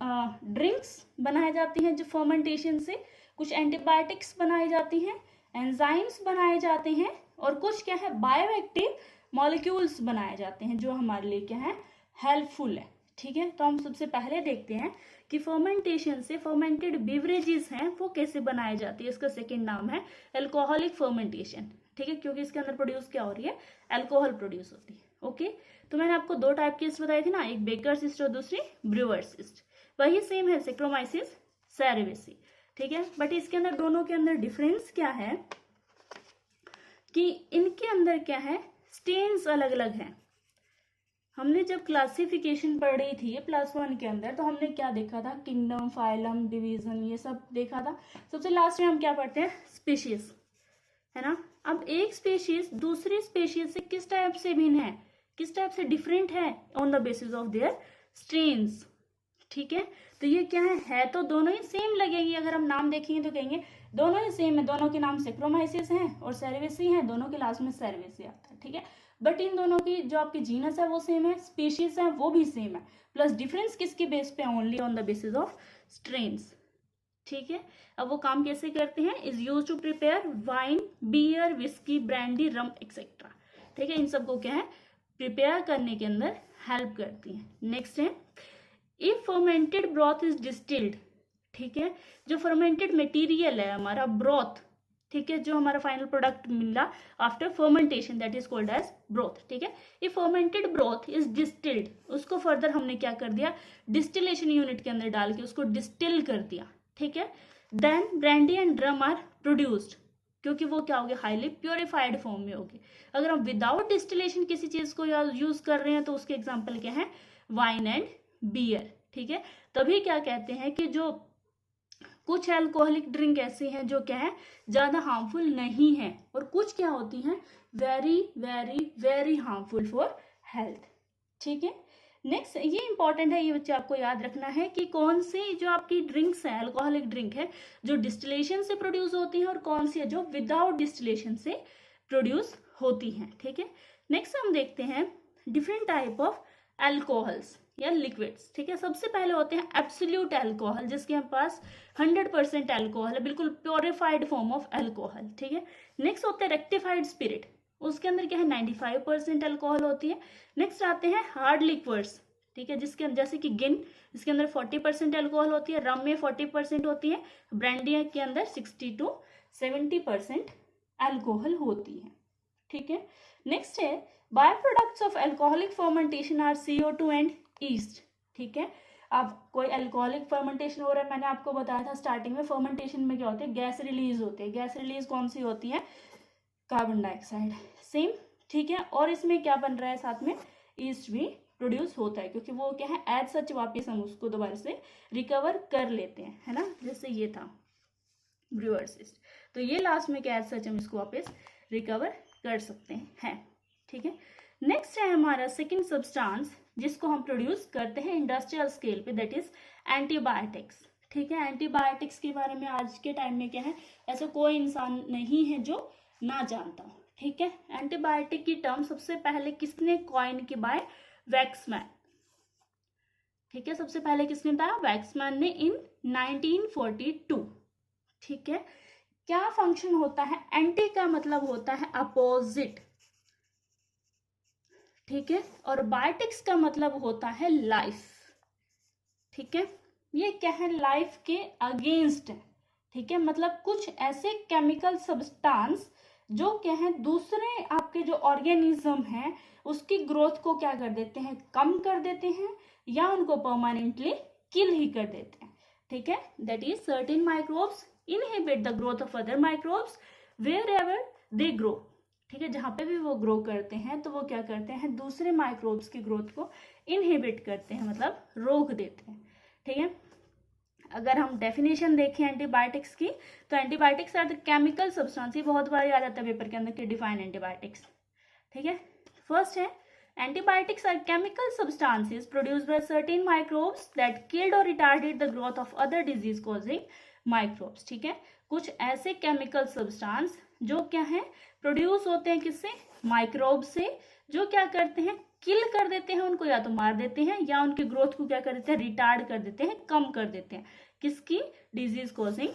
ड्रिंक्स बनाए जाती हैं जो फर्मेंटेशन से, कुछ एंटीबायोटिक्स बनाई जाती हैं, एंजाइम्स बनाए जाते हैं और कुछ क्या है बायोएक्टिव मॉलिक्यूल्स बनाए जाते हैं जो हमारे लिए क्या है हेल्पफुल है, ठीक है। तो हम सबसे पहले देखते हैं कि फर्मेंटेशन से फर्मेंटेड बेवरेजेस हैं वो कैसे बनाए जाती है। इसका सेकंड नाम है अल्कोहलिक फर्मेंटेशन, ठीक है, क्योंकि इसके अंदर प्रोड्यूस क्या हो रही है, अल्कोहल प्रोड्यूस होती है, ओके। तो मैंने आपको दो टाइप की यीस्ट बताई थी ना, एक बेकर्स यीस्ट और दूसरी ब्रूअर्स यीस्ट, वही सेम है सेक्रोमाइसिस सेरेवेसी, ठीक है। बट इसके अंदर दोनों के अंदर डिफरेंस क्या है कि इनके अंदर क्या है, स्टेन्स अलग अलग हैं। हमने जब क्लासिफिकेशन पढ़ी थी +1 के अंदर तो हमने क्या देखा था, किंगडम, फाइलम, डिवीजन, ये सब देखा था। सबसे लास्ट में हम क्या पढ़ते हैं, स्पीशीज, है ना। अब एक स्पीशीज दूसरी स्पीशीज से किस टाइप से भिन्न है, किस टाइप से डिफरेंट है, on the basis of their strains, ठीक है। तो ये क्या है तो दोनों ही सेम लगेगी, अगर हम नाम देखेंगे तो कहेंगे दोनों ही सेम है, दोनों के नाम सेक्रोमाइसिस हैं और सेरेवेसी हैं, दोनों के लास्ट में सेरेवेसी आता है, ठीक है। बट इन दोनों की जो आपकी जीनस है वो सेम है, स्पीशीज है वो भी सेम है, प्लस डिफरेंस किसके बेस पे, only on the basis of strains, ठीक है। अब वो काम कैसे करते हैं, is use to prepare wine, beer, whisky, brandy, rum etcetera, ठीक है। इन सबको क्या है प्रिपेयर करने के अंदर हेल्प करती है। नेक्स्ट है, if fermented broth is distilled ठीक है। जो फर्मेंटेड मटेरियल है हमारा ब्रोथ, ठीक है, जो हमारा फाइनल प्रोडक्ट मिला after fermentation, that is called as broth, ठीक है। ये फर्मेंटेड ब्रोथ इज डिस्टिल्ड, उसको फर्दर हमने क्या कर दिया, डिस्टिलेशन यूनिट के अंदर डाल के उसको डिस्टिल कर दिया, ठीक है। Then brandy and rum are produced, क्योंकि वो क्या होगी, हाईली प्योरिफाइड फॉर्म में होगी। अगर हम विदाउट डिस्टिलेशन किसी चीज को यूज कर रहे हैं तो उसके एग्जाम्पल क्या है, वाइन एंड बियर, ठीक है। तभी क्या कहते हैं कि जो कुछ अल्कोहलिक ड्रिंक ऐसी हैं जो क्या है, ज्यादा हार्मफुल नहीं है, और कुछ क्या होती हैं, very very very harmful for health, ठीक है। नेक्स्ट, ये इंपॉर्टेंट है, ये बच्चे आपको याद रखना है कि कौन सी जो आपकी ड्रिंक्स है, अल्कोहलिक ड्रिंक है, जो डिस्टिलेशन से प्रोड्यूस होती है, और कौन सी है जो विदाउट डिस्टिलेशन से प्रोड्यूस होती हैं, ठीक है। नेक्स्ट हम देखते हैं डिफरेंट टाइप ऑफ अल्कोहल्स या लिक्विड्स, ठीक है। सबसे पहले होते हैं एब्सोल्यूट अल्कोहल, जिसके हम पास 100% अल्कोहल है, बिल्कुल प्योरिफाइड फॉर्म ऑफ अल्कोहल, ठीक है। नेक्स्ट होते हैं रेक्टिफाइड स्पिरिट, उसके अंदर क्या है, 95% अल्कोहल होती है। नेक्स्ट आते हैं हार्ड लिक्विड्स, ठीक है, जिसके जैसे कि गिन, इसके अंदर 40% अल्कोहल होती है, रम में 40% होती है, ब्रांडी के अंदर 60 to 70% अल्कोहल होती है, ठीक है। नेक्स्ट है by products of alcoholic fermentation are CO2 and yeast, ठीक है। अब कोई अल्कोहलिक फर्मेंटेशन हो रहा है, मैंने आपको बताया था स्टार्टिंग में, फर्मेंटेशन में क्या होती है, गैस रिलीज होती है। गैस रिलीज कौन सी होती है, कार्बन डाइऑक्साइड, सेम, ठीक है। और इसमें क्या बन रहा है, साथ में ईस्ट भी प्रोड्यूस होता है, क्योंकि वो क्या है, एज सच वापस हम उसको दोबारा से रिकवर कर लेते हैं, है ना, जैसे ये था ब्रूअर्स ईस्ट, तो ये लास्ट में क्या एज सच हम इसको वापस रिकवर कर सकते हैं, ठीक है। नेक्स्ट है हमारा सेकेंड सब्सटेंस जिसको हम प्रोड्यूस करते हैं इंडस्ट्रियल स्केल पे, दैट इज एंटीबायोटिक्स, ठीक है। एंटीबायोटिक्स के बारे में आज के टाइम में क्या है, ऐसा कोई इंसान नहीं है जो ना जानता हो, ठीक है। एंटीबायोटिक की टर्म सबसे पहले किसने कॉइन की, बाय वैक्समैन, ठीक है। सबसे पहले किसने बताया, वैक्समैन ने इन 1942, ठीक है। क्या फंक्शन होता है, एंटी का मतलब होता है अपोजिट, ठीक है, और बायोटिक्स का मतलब होता है लाइफ, ठीक है। ये क्या है, लाइफ के अगेंस्ट है, ठीक है। मतलब कुछ ऐसे केमिकल सब्सटेंस जो क्या है, दूसरे आपके जो ऑर्गेनिज्म हैं उसकी ग्रोथ को क्या कर देते हैं, कम कर देते हैं, या उनको परमानेंटली किल ही कर देते हैं, ठीक है। That is certain microbes inhibit the growth of other microbes wherever they grow, ठीक है। जहां पे भी वो ग्रो करते हैं तो वो क्या करते हैं, दूसरे माइक्रोब्स की ग्रोथ को इनहिबिट करते हैं, मतलब रोक देते हैं, ठीक है। अगर हम डेफिनेशन देखें एंटीबायोटिक्स की, तो antibiotics are the chemical substance, ये बहुत बार आ जाता है पेपर के अंदर कि डिफाइन एंटीबायोटिक्स, ठीक है। फर्स्ट है antibiotics are chemical substances produced by certain microbes that killed और retarded the growth of other disease causing microbes, ठीक है। कुछ ऐसे केमिकल सब्सटेंस जो क्या है, प्रोड्यूस होते हैं किससे, माइक्रोब से, जो क्या करते हैं, किल कर देते हैं उनको, या तो मार देते हैं या उनकी ग्रोथ को क्या कर देते हैं, रिटार्ड कर देते हैं, कम कर देते हैं, किसकी, डिजीज कॉजिंग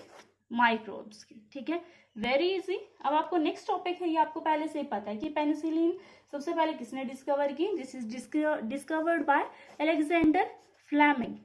माइक्रोब्स की, ठीक है। Very easy. अब आपको नेक्स्ट टॉपिक है, ये आपको पहले से ही पता है कि पेनिसिलिन सबसे पहले किसने डिस्कवर की, this is discovered by Alexander Fleming,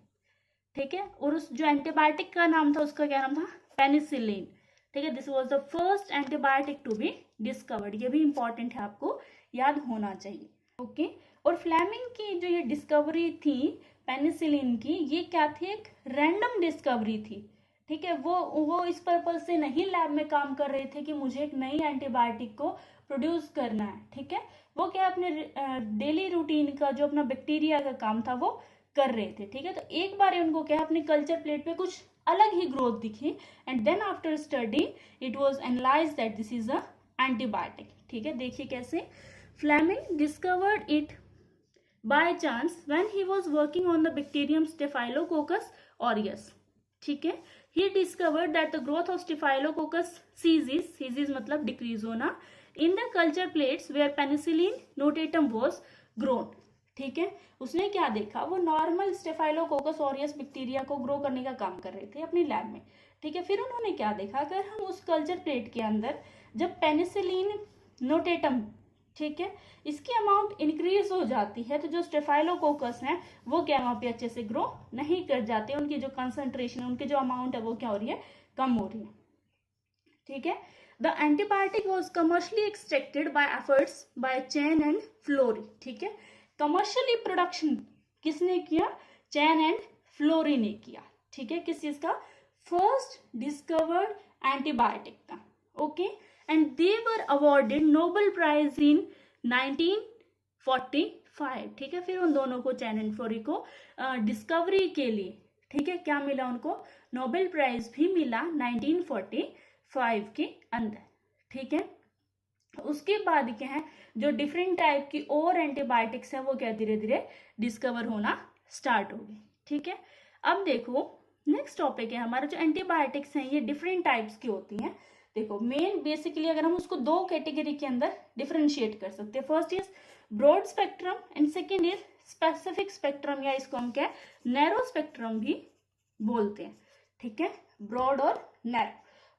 ठीक है। और उस जो एंटीबायोटिक का नाम था उसका क्या नाम था, पेनिसिलिन, ठीक है। This was the first antibiotic to be discovered, ये भी इंपॉर्टेंट है, आपको याद होना चाहिए, ओके। और फ्लेमिंग की जो ये डिस्कवरी थी पेनिसिलिन की, ये क्या थी, एक रैंडम डिस्कवरी थी, ठीक है। वो इस पर्पज से नहीं लैब में काम कर रहे थे कि मुझे एक नई एंटीबायोटिक को प्रोड्यूस करना है, ठीक है। वो क्या अपने डेली रूटीन का जो अपना बैक्टीरिया का काम था वो कर रहे थे, ठीक है। तो एक बार उनको क्या अपने कल्चर प्लेट पे कुछ अलग ही ग्रोथ दिखी, and then after study it was analysed that this is a antibiotic, ठीक है। देखिए कैसे, Fleming discovered it by chance when he was working on the bacterium staphylococcus aureus, ठीक है। He discovered that the growth of staphylococcus ceases मतलब decrease होना in the culture plates where penicillium notatum was grown, ठीक है। उसने क्या देखा, वो नॉर्मल स्टेफाइलोकोकस ऑरियस बैक्टीरिया को ग्रो करने का काम कर रहे थे अपनी लैब में, ठीक है। फिर उन्होंने क्या देखा, अगर हम उस कल्चर प्लेट के अंदर जब पेनिसिलिन नोटेटम ठीक है, इसकी अमाउंट इंक्रीज हो जाती है तो जो स्टेफाइलोकोकस हैं वो क्या वहां पे अच्छे से ग्रो नहीं कर जाते, उनकी जो कंसंट्रेशन, उनकी जो अमाउंट है वो क्या हो रही है, कम हो रही है। ठीक है, the antibiotic was commercially extracted by efforts by Chain and Florey. ठीक है, कमर्शियली प्रोडक्शन किसने किया, चैन एंड फ्लोरी ने किया। ठीक है, किस चीज का, फर्स्ट डिस्कवर्ड एंटीबायोटिक का। Okay, and they were awarded Nobel prize in 1945। ठीक है, फिर उन दोनों को, चैन एंड फ्लोरी को डिस्कवरी के लिए, ठीक है, क्या मिला उनको, नोबेल प्राइज भी मिला 1945 के अंदर। ठीक है, उसके बाद क्या है, जो डिफरेंट टाइप की और एंटीबायोटिक्स है वो क्या धीरे धीरे डिस्कवर होना स्टार्ट हो गई। ठीक है, अब देखो नेक्स्ट टॉपिक है हमारा, जो एंटीबायोटिक्स हैं ये डिफरेंट टाइप्स की होती हैं। देखो मेन बेसिकली अगर हम उसको दो कैटेगरी के अंदर डिफरेंशिएट कर सकते हैं, first is broad spectrum and second is specific spectrum, या इसको हम क्या नैरो स्पेक्ट्रम भी बोलते हैं। ठीक है, ब्रॉड और नैरो।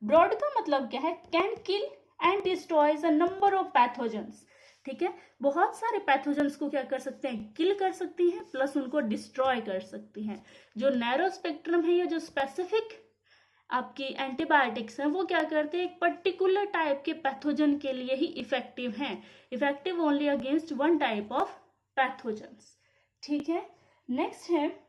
ब्रॉड का मतलब क्या है, can kill and destroys a number of pathogens. ठीक है, बहुत सारे पैथोजेंस को क्या कर सकते हैं, किल कर सकती हैं, प्लस उनको डिस्ट्रॉय कर सकती हैं। जो नैरो स्पेक्ट्रम है या जो स्पेसिफिक आपकी एंटीबायोटिक्स हैं वो क्या करते हैं, एक पर्टिकुलर टाइप के पैथोजन के लिए ही इफेक्टिव हैं, effective only against one type of pathogens. ठीक है, नेक्स्ट है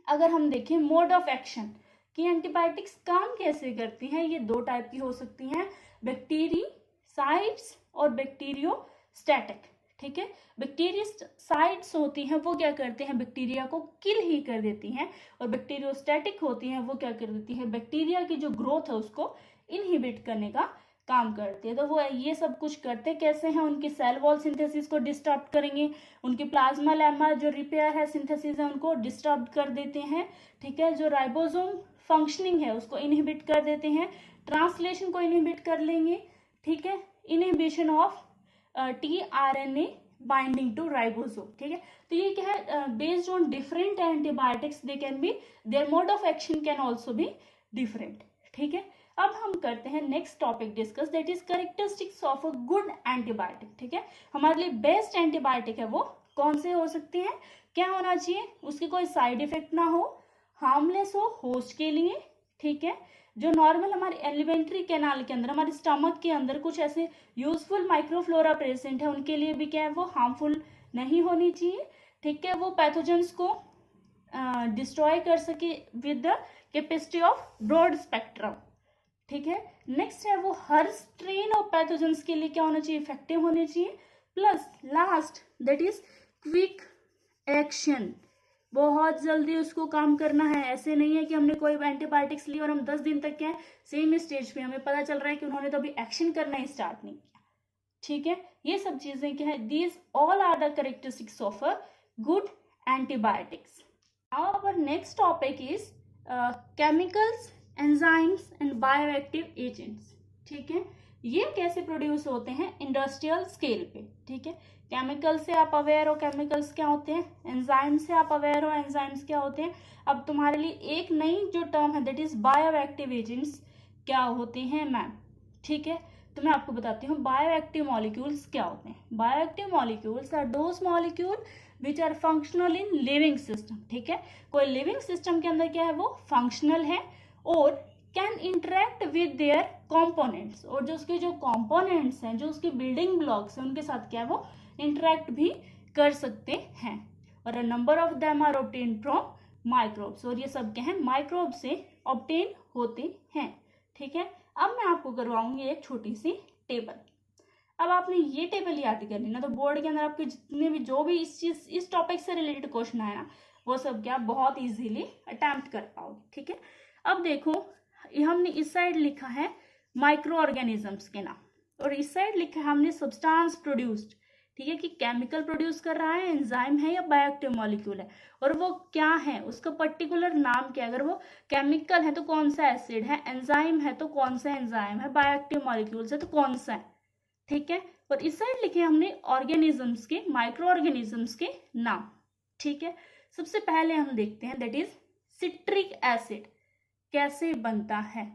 अगर हम देखें मोड ऑफ एक्शन कि एंटीबायोटिक्स काम कैसे करती हैं, ये दो टाइप की हो सकती हैं, बैक्टीरिसाइड्स और बैक्टीरियोस्टैटिक। ठीक है, बैक्टीरियोसाइड्स होती हैं वो क्या करते हैं, बैक्टीरिया को किल ही कर देती हैं, और बैक्टीरियोस्टैटिक होती हैं वो क्या कर देती हैं, बैक्टीरिया की जो ग्रोथ है उसको इनहिबिट करने का काम करते हैं। तो वो ये सब कुछ करते कैसे हैं, उनकी सेल वॉल सिंथेसिस को डिस्टर्ब करेंगे, उनकी प्लाज्मा लेमा जो रिपेयर है सिंथेसिस है उनको डिस्टर्ब कर देते हैं। ठीक है, जो राइबोसोम फंक्शनिंग है उसको इनहिबिट कर देते हैं, ट्रांसलेशन को इनहिबिट कर लेंगे। ठीक है, inhibition of tRNA binding to ribosome. ठीक है, तो ये क्या है, based on different antibiotics they can be, their mode of action can also be different. ठीक है, अब हम करते हैं next topic discuss, that is characteristics of a good antibiotic. ठीक है, हमारे लिए बेस्ट एंटीबायोटिक है वो कौन से हो सकती हैं, क्या होना चाहिए, उसकी कोई साइड इफेक्ट ना हो, हार्मलेस हो होस्ट के लिए। ठीक है, जो नॉर्मल हमारे एलिमेंट्री कैनाल के अंदर, हमारे स्टमक के अंदर कुछ ऐसे यूजफुल माइक्रोफ्लोरा प्रेजेंट है उनके लिए भी क्या है वो हार्मफुल नहीं होनी चाहिए। ठीक है, वो पैथोजेंस को डिस्ट्रॉय कर सके with the capacity of broad spectrum. ठीक है, नेक्स्ट है वो हर स्ट्रेन ऑफ पैथोजेंस के लिए क्या होना चाहिए, इफेक्टिव होने चाहिए, plus last that is quick action, बहुत जल्दी उसको काम करना है। ऐसे नहीं है कि हमने कोई एंटीबायोटिक्स ली और हम 10 दिन तक क्या है सेम स्टेज पे, हमें पता चल रहा है कि उन्होंने तो अभी एक्शन करना ही स्टार्ट नहीं किया। ठीक है, ये सब चीजें क्या है, these all are the characteristics of a good antibiotics. Our next topic is chemicals, enzymes and bioactive agents. ठीक है, ये कैसे प्रोड्यूस होते हैं इंडस्ट्रियल स्केल पे। ठीक है, केमिकल से आप अवेयर हो केमिकल्स क्या होते हैं, एंजाइम से आप अवेयर हो एंजाइम्स क्या होते हैं। अब तुम्हारे लिए एक नई जो टर्म है दैट इज बायोएक्टिव एजेंट्स क्या होते हैं मैम। ठीक है, तो मैं आपको बताती हूँ बायोएक्टिव मॉलिक्यूल्स क्या होते हैं। Bioactive molecules are those molecule which are functional in living system. ठीक है, कोई लिविंग सिस्टम के अंदर क्या है वो फंक्शनल है और can interact with their components, और जो उसके जो कॉम्पोनेंट्स हैं, जो उसके बिल्डिंग ब्लॉक्स हैं, उनके साथ क्या है वो इंटरेक्ट भी कर सकते हैं। और a number of them are obtain from microbes, और ये सब क्या है माइक्रोब से ऑब्टेन होते हैं। ठीक है, अब मैं आपको करवाऊंगी एक छोटी सी टेबल। अब आपने ये टेबल याद कर लेना, तो बोर्ड के अंदर आपके जितने भी जो भी इस टॉपिक से रिलेटेड क्वेश्चन आए ना वो सब क्या बहुत इजीली अटेम्प्ट कर पाओगे। ठीक है, अब देखो हमने इस साइड लिखा है माइक्रो ऑर्गेनिजम्स के नाम, और इस साइड लिखा है हमने सब्सटेंस प्रोड्यूस्ड। ठीक है, कि केमिकल प्रोड्यूस कर रहा है, एंजाइम है या बायोएक्टिव मॉलिक्यूल है, और वो क्या है उसका पर्टिकुलर नाम क्या है। अगर वो केमिकल है तो कौन सा एसिड है, एंजाइम है तो कौन सा एंजाइम है, बायोएक्टिव मॉलिक्यूल्स है तो कौन सा है। ठीक है, और इस साइड लिखे हमने ऑर्गेनिजम्स के, माइक्रो ऑर्गेनिजम्स के नाम। ठीक है, सबसे पहले हम देखते हैं दैट इज सिट्रिक एसिड कैसे बनता है।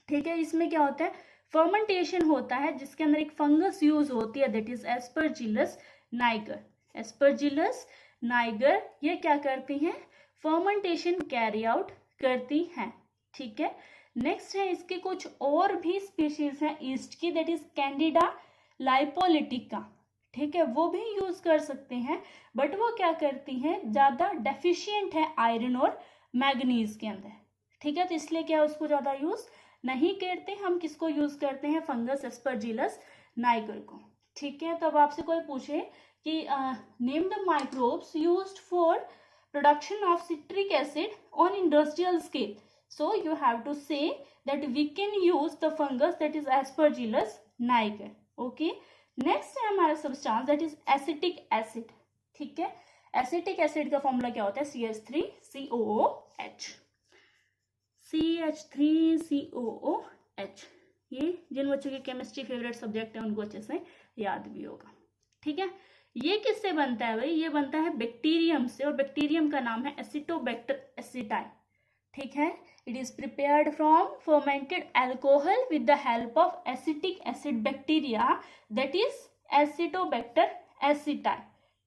ठीक है, इसमें क्या होता है फर्मेंटेशन होता है जिसके अंदर एक फंगस यूज होती है, that is Aspergillus Niger. Aspergillus Niger ये क्या करती हैं, फर्मेंटेशन कैरी आउट करती हैं। ठीक है, नेक्स्ट है इसके कुछ और भी स्पीशीज हैं ईस्ट की, दैट इज कैंडिडा लाइपोलिटिका। ठीक है, वो भी यूज कर सकते हैं, बट वो क्या करती हैं, ज्यादा डेफिशिएंट है आयरन और मैग्नीज के अंदर। ठीक है, तो इसलिए क्या उसको ज्यादा यूज नहीं करते, हम किसको यूज करते हैं, फंगस एस्परजिलस नाइगर को। ठीक है, तो अब आपसे कोई पूछे कि name the microbes used for production of citric acid on industrial scale, so you have to say that we can use the fungus that is Aspergillus niger. Okay, next है हमारा substance that is acetic acid. ठीक है, acetic acid का formula क्या होता है, CH3COOH। CH3COOH, ये जिन बच्चों की केमिस्ट्री फेवरेट सब्जेक्ट है उनको अच्छे से याद भी होगा। ठीक है, ये किससे बनता है भाई, ये बनता है बैक्टीरियम से, और बैक्टीरियम का नाम है एसिटोबैक्टर एसिटाई। ठीक है, it is prepared from fermented alcohol with the help of acetic acid bacteria that is acetobacter aceti.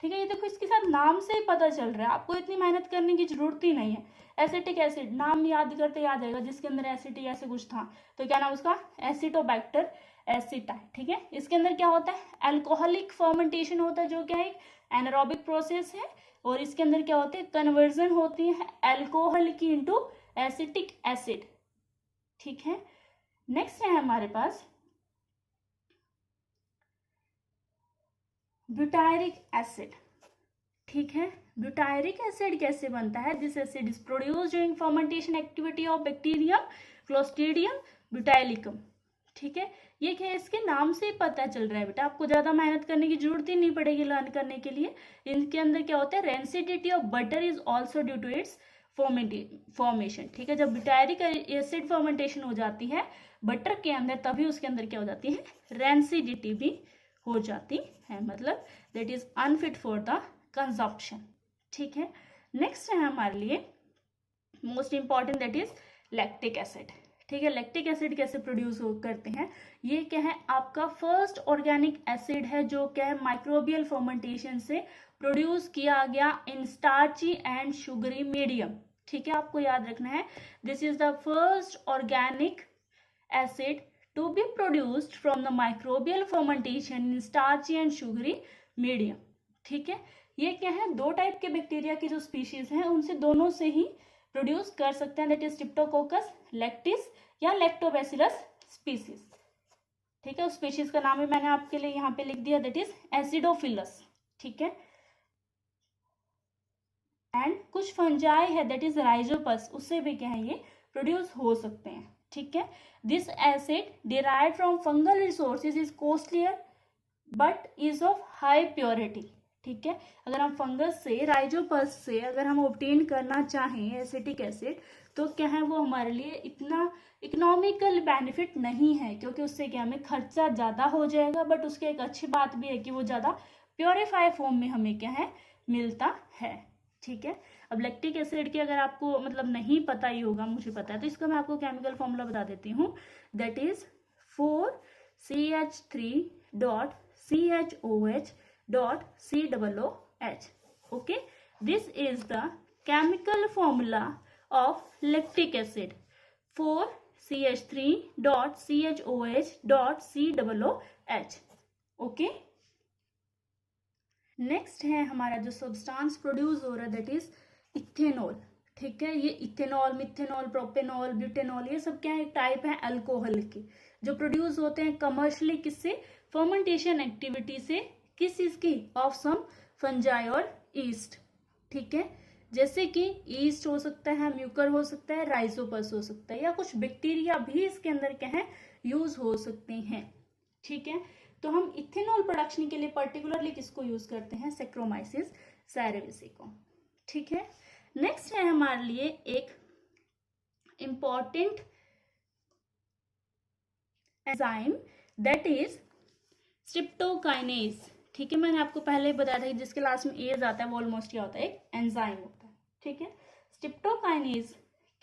ठीक है, ये देखो इसके साथ नाम से ही पता चल रहा है, आपको इतनी मेहनत करने की जरूरत ही नहीं है। एसिटिक एसिड नाम याद करते याद आएगा, जिसके अंदर एसिटिक ऐसे कुछ था, तो क्या नाम उसका, एसिटोबैक्टर एसिटाई। ठीक है, इसके अंदर क्या होता है, अल्कोहलिक फर्मेंटेशन होता है, जो क्या है एनारोबिक प्रोसेस है, और इसके अंदर क्या होते हैं, कन्वर्जन होती है अल्कोहल की इनटू एसिटिक एसिड। ठीक है, नेक्स्ट है हमारे पास ब्यूटायरिक एसिड। ठीक है, ब्यूटायरिक एसिड कैसे बनता है, this acid is produced during fermentation activity of bacterium clostridium butylicum. ठीक है, ये क्या है, इसके नाम से ही पता चल रहा है बेटा, आपको ज्यादा मेहनत करने की जरूरत ही नहीं पड़ेगी लर्न करने के लिए। इनके अंदर क्या होता है, rancidity of butter is also due to its formation. ठीक है, जब ब्यूटायरिक एसिड फर्मेंटेशन हो जाती है बटर के अंदर, तभी उसके अंदर क्या हो जाती है, रेंसिडिटी भी हो जाती है, मतलब that is unfit for the consumption. ठीक है, नेक्स्ट है हमारे लिए most important, that is lactic acid. ठीक है, लैक्टिक एसिड कैसे प्रोड्यूस करते हैं, ये क्या है, आपका फर्स्ट ऑर्गेनिक एसिड है जो क्या है माइक्रोबियल फर्मेंटेशन से प्रोड्यूस किया गया इन स्टार्ची एंड शुगरी मीडियम। ठीक है, आपको याद रखना है, this is the first organic acid to be produced from the microbial fermentation in starchy and sugary medium। ठीक है, ये क्या है, दो टाइप के बैक्टीरिया की जो स्पीशीज हैं उनसे दोनों से ही प्रोड्यूस कर सकते हैं, दैट इज स्ट्रिप्टोकोकस लैक्टिस या लैक्टोबैसिलस स्पीसीज। ठीक है, उस स्पीशीज का नाम भी मैंने आपके लिए यहाँ पे लिख दिया, दैट इज एसिडोफिलस। ठीक है, एंड कुछ फंजाई है दैट इज राइजोपस, उससे भी क्या है ये प्रोड्यूस हो सकते हैं। ठीक है, this acid derived from fungal resources is costlier but is of high purity। ठीक है, अगर हम फंगस से, राइजोपस से अगर हम ऑब्टेन करना चाहें एसिटिक एसिड, तो क्या है वो हमारे लिए इतना इकोनॉमिकल बेनिफिट नहीं है, क्योंकि उससे क्या हमें खर्चा ज़्यादा हो जाएगा, बट उसकी एक अच्छी बात भी है कि वो ज़्यादा प्योरीफाई फॉर्म में हमें क्या है मिलता है। ठीक है, अब लैक्टिक एसिड की अगर आपको मतलब नहीं पता ही होगा, मुझे पता है, तो इसका मैं आपको केमिकल फॉर्मूला बता देती हूँ, that is 4CH3.CHOH.COOH। Okay, this is the chemical formula of lactic acid, 4CH3.CHOH.COOH। Okay, next है हमारा जो सब्सटेंस प्रोड्यूस हो रहा है दैट इज इथेनॉल। ठीक है, ये इथेनॉल, मिथेनॉल, प्रोपेनॉल, ब्यूटेनॉल, ये सब क्या है, टाइप है अल्कोहल के, जो प्रोड्यूस होते हैं कमर्शियली, किससे, फर्मेंटेशन एक्टिविटी से, किस चीज की, ऑफ सम फंजाई और ईस्ट। ठीक है, जैसे कि ईस्ट हो सकता है, म्यूकर हो सकता है, राइजोपस हो सकता है, या कुछ बैक्टीरिया भी इसके अंदर क्या है यूज हो सकते हैं। ठीक है, तो हम इथेनॉल प्रोडक्शन के लिए पर्टिकुलरली किसको यूज करते हैं, सैक्रोमाइसिस सेरेविसी को। ठीक है, नेक्स्ट है हमारे लिए एक important enzyme that is streptokinase. ठीक है, मैंने आपको पहले ही बताया था कि जिसके लास्ट में एज आता है वो ऑलमोस्ट क्या होता है, एक एंजाइम होता है। ठीक है, स्ट्रिप्टोकाइनेज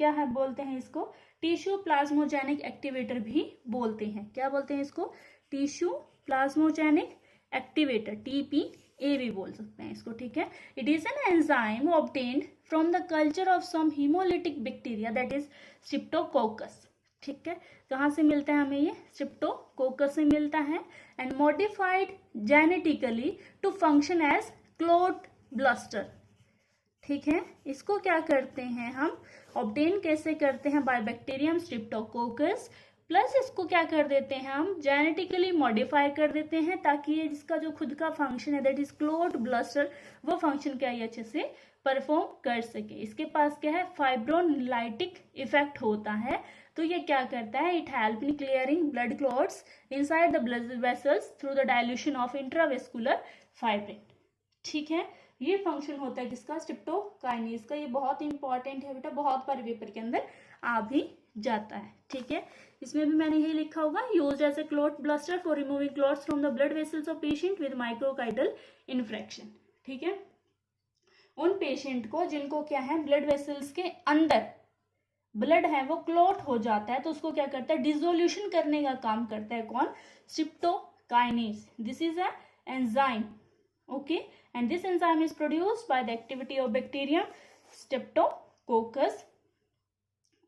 क्या है बोलते हैं इसको, टिश्यू प्लाज्मोजेनिक एक्टिवेटर भी बोलते हैं। क्या बोलते हैं इसको, टिश्यू प्लाज्मोजेनिक एक्टिवेटर, TPA भी बोल सकते हैं इसको, ठीक है। It is an enzyme obtained from the culture of some haemolytic bacteria that is streptococcus, ठीक है। कहाँ से मिलता है हमें ये, स्ट्रेप्टोकोकस से मिलता है, and modified genetically to function as clot buster, ठीक है। इसको क्या करते हैं हम, ऑब्टेन कैसे करते हैं, बाय बैक्टीरियम स्ट्रेप्टोकोकस, प्लस इसको क्या कर देते हैं हम, जेनेटिकली मॉडिफाई कर देते हैं ताकि ये जिसका जो खुद का फंक्शन है दैट इज क्लॉट ब्लस्टर, वो फंक्शन क्या ये अच्छे से परफॉर्म कर सके। इसके पास क्या है, फाइब्रोलाइटिक इफेक्ट होता है, तो ये क्या करता है, it help in clearing blood clots inside the blood vessels through the dilution of intravascular fibrin, ठीक है। ये फंक्शन होता है किसका, स्ट्रेप्टोकाइनेज का। ये बहुत इंपॉर्टेंट है बेटा, बहुत बार पेपर के अंदर आ भी जाता है, ठीक है। इसमें भी मैंने ये लिखा होगा, used as a clot buster for removing clots from the blood vessels of patient with myocardial infarction, ठीक है। उन पेशेंट को जिनको क्या है, ब्लड वेसल्स के अंदर ब्लड है वो क्लॉट हो जाता है, तो उसको क्या करता है, डिसोल्यूशन करने का काम करता है कौन, streptokinase. This is a enzyme, okay, and this enzyme is produced by the activity of bacterium streptococcus,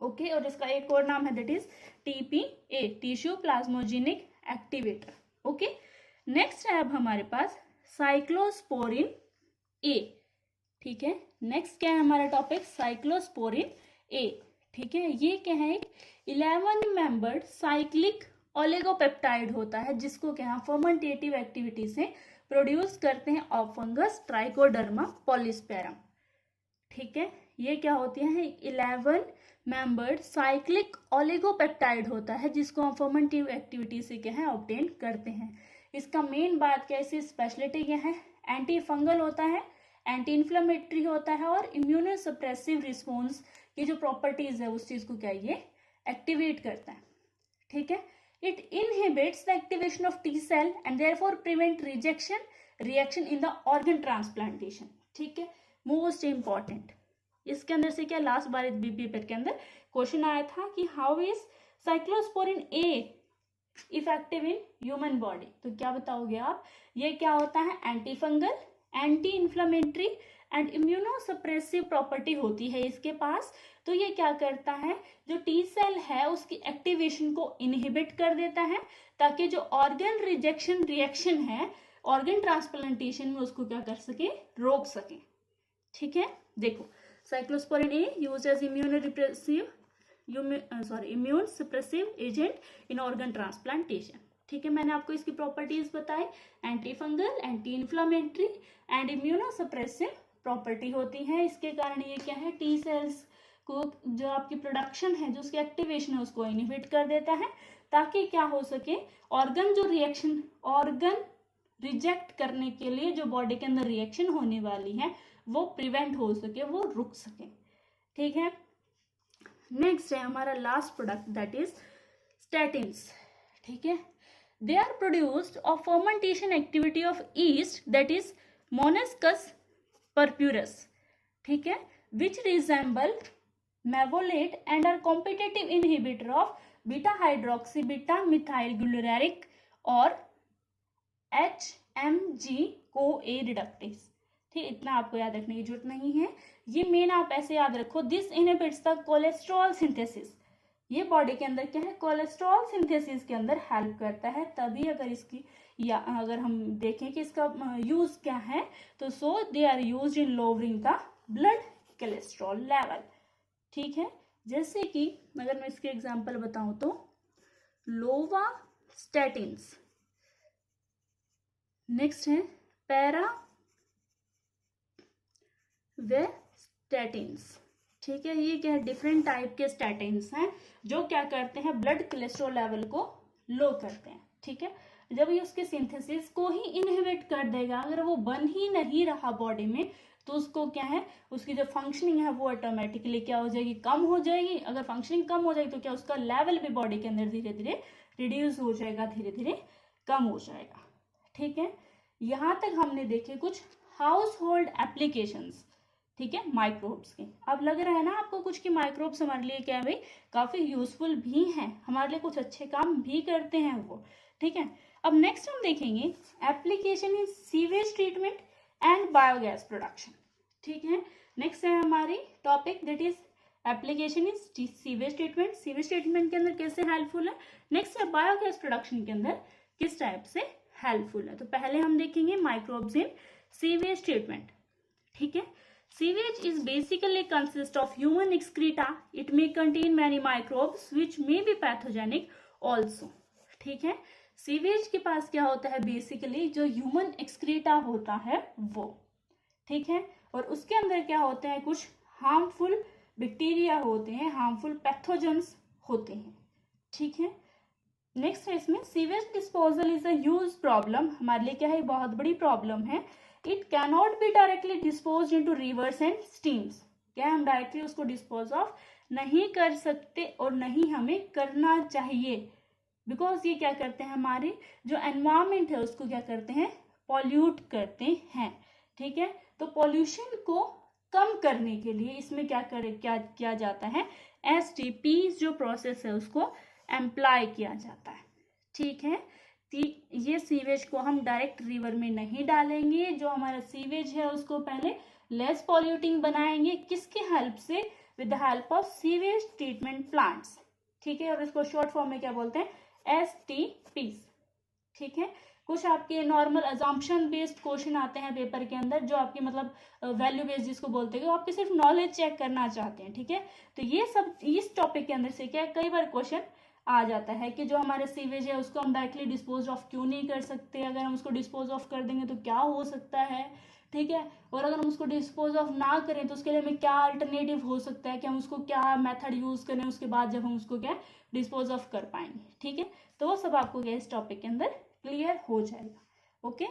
okay, और इसका एक और नाम है that is TPA, tissue plasmogenic activator, okay। Next है अब हमारे पास साइक्लोस्पोरिन A, ठीक है। नेक्स्ट क्या है हमारा टॉपिक, साइक्लोस्पोरिन A, ठीक है। ये क्या है, 11 मेंबर्ड साइक्लिक ओलिगोपेप्टाइड होता है, जिसको क्या फर्मेंटेटिव एक्टिविटी से प्रोड्यूस करते हैं ऑफ फंगस ट्राइकोडर्मा पॉलिस्पेरम, ठीक है। ये क्या होती है, 11 मेंबर्ड साइक्लिक ओलिगोपेप्टाइड होता है, जिसको हम फर्मेंटिव एक्टिविटी से क्या है ऑब्टेन करते हैं। इसका मेन बात क्या है, इसकी स्पेशलिटी क्या है, एंटी फंगल होता है, एंटी इन्फ्लेमेटरी होता है, और इम्यूनो सप्रेसिव रिस्पॉन्स की जो प्रॉपर्टीज है उस चीज को क्या ये एक्टिवेट करता है, ठीक है। It inhibits the activation of T cell and therefore prevent reaction in the organ transplantation, ठीक है। मोस्ट इंपॉर्टेंट, इसके अंदर से क्या लास्ट बार पेपर के अंदर क्वेश्चन आया था कि how is cyclosporin A effective in human body, तो क्या बताओगे आप, ये क्या होता है, anti fungal, anti inflammatory and immunosuppressive property होती है इसके पास। तो ये क्या करता है, जो टी सेल है उसकी एक्टिवेशन को इनहिबिट कर देता है, ताकि जो ऑर्गन रिजेक्शन रिएक्शन है ऑर्गन ट्रांसप्लांटेशन में उसको क्या कर सके, रोक सके, ठीक है। देखो, cyclosporin A used as immune suppressive agent in organ transplantation, ठीक है। मैंने आपको इसकी प्रॉपर्टीज बताई, anti fungal, anti inflammatory and immunosuppressive property होती है। इसके कारण ये क्या है, टी सेल्स को जो आपकी प्रोडक्शन है, जो उसकी एक्टिवेशन है उसको इनहिबिट कर देता है, ताकि क्या हो सके, ऑर्गन जो रिएक्शन, ऑर्गन रिजेक्ट करने के लिए जो बॉडी के अंदर रिएक्शन होने वाली है वो प्रिवेंट हो सके, वो रुक सके, ठीक है। नेक्स्ट है हमारा last product that is statins, ठीक है। They are produced of fermentation activity of yeast that is monascus purpureus, ठीक है, which resemble mevalonate and are competitive inhibitor of beta hydroxy beta methyl glutaric और HMG CoA reductase, ठीक। इतना आपको याद रखने की जरूरत नहीं है, ये मेन आप ऐसे याद रखो, this inhibits the cholesterol synthesis. ये बॉडी के अंदर क्या है, कोलेस्ट्रॉल सिंथेसिस के अंदर हेल्प करता है। तभी अगर इसकी या अगर हम देखें कि इसका यूज क्या है, तो so they are used in lowering the blood cholesterol level, ठीक है। जैसे कि अगर मैं इसके एग्जांपल बताऊं तो लोवास्टैटिन्स, नेक्स्ट है पैरावेस्टैटिन्स, ठीक है। ये क्या है, डिफरेंट टाइप के स्टैटिन्स हैं जो क्या करते हैं, ब्लड कोलेस्ट्रॉल लेवल को लो करते हैं, ठीक है। जब ये उसके सिंथेसिस को ही इनहिबिट कर देगा, अगर वो बन ही नहीं रहा बॉडी में, तो उसको क्या है, उसकी जो फंक्शनिंग है वो ऑटोमेटिकली क्या हो जाएगी, कम हो जाएगी। अगर फंक्शनिंग कम हो जाएगी तो क्या उसका लेवल भी बॉडी के अंदर धीरे धीरे रिड्यूस हो जाएगा, धीरे धीरे कम हो जाएगा, ठीक है। यहाँ तक हमने देखे कुछ हाउस होल्ड एप्लीकेशंस, ठीक है, माइक्रोब्स के। अब लग रहा है ना आपको कुछ कि माइक्रोब्स हमारे लिए क्या है भाई, काफी यूजफुल भी हैं, हमारे लिए कुछ अच्छे काम भी करते हैं वो, ठीक है। अब नेक्स्ट हम देखेंगे application in sewage treatment and biogas production, ठीक है। नेक्स्ट है हमारी topic that is application in sewage treatment, sewage treatment के अंदर कैसे हेल्पफुल है। नेक्स्ट है बायोगैस प्रोडक्शन के अंदर किस टाइप से हेल्पफुल है। तो पहले हम देखेंगे माइक्रोब्स इन सीवेज ट्रीटमेंट, ठीक है। Sewage is basically consist of human excreta. It may contain many microbes which may be pathogenic also. ठीक है, सीवेज के पास क्या होता है, बेसिकली जो ह्यूमन एक्सक्रीटा होता है वो, ठीक है, और उसके अंदर क्या होता है, कुछ हार्मफुल बैक्टीरिया होते हैं, हार्मफुल पैथोजेंस होते हैं, ठीक है। नेक्स्ट है इसमें sewage disposal is a huge problem, हमारे लिए क्या है, बहुत बड़ी प्रॉब्लम है। It cannot be directly dispose in to rivers and streams, क्या हम डायरेक्टली उसको डिस्पोज ऑफ नहीं कर सकते और नहीं हमें करना चाहिए, बिकॉज ये क्या करते हैं, हमारे जो एनवायरमेंट है उसको क्या करते हैं, पॉल्यूट करते हैं, ठीक है। तो पॉल्यूशन को कम करने के लिए इसमें क्या किया जाता है, STP जो प्रोसेस है उसको एम्प्लॉय किया जाता है, ठीक है। ये सीवेज को हम डायरेक्ट रिवर में नहीं डालेंगे, जो हमारा सीवेज है उसको पहले लेस पॉल्यूटिंग बनाएंगे, किसकी हेल्प से, with the help of sewage treatment plants, ठीक है। और इसको शॉर्ट फॉर्म में क्या बोलते हैं, STPs, ठीक है। कुछ आपके नॉर्मल अजम्पशन बेस्ड क्वेश्चन आते हैं पेपर के अंदर, जो आपके मतलब वैल्यू बेस्ड जिसको बोलते हैं, वो आपके सिर्फ नॉलेज चेक करना चाहते हैं, ठीक है। तो ये सब इस टॉपिक के अंदर से क्या कई बार क्वेश्चन आ जाता है कि जो हमारे सीवेज है उसको हम डायरेक्टली डिस्पोज ऑफ क्यों नहीं कर सकते, अगर हम उसको डिस्पोज ऑफ कर देंगे तो क्या हो सकता है, ठीक है। और अगर हम उसको डिस्पोज ऑफ ना करें तो उसके लिए हमें क्या अल्टरनेटिव हो सकता है, कि हम उसको क्या मेथड यूज करें उसके बाद जब हम उसको क्या डिस्पोज ऑफ कर पाएंगे, ठीक है। तो वो सब आपको इस टॉपिक के अंदर क्लियर हो जाएगा, ओके।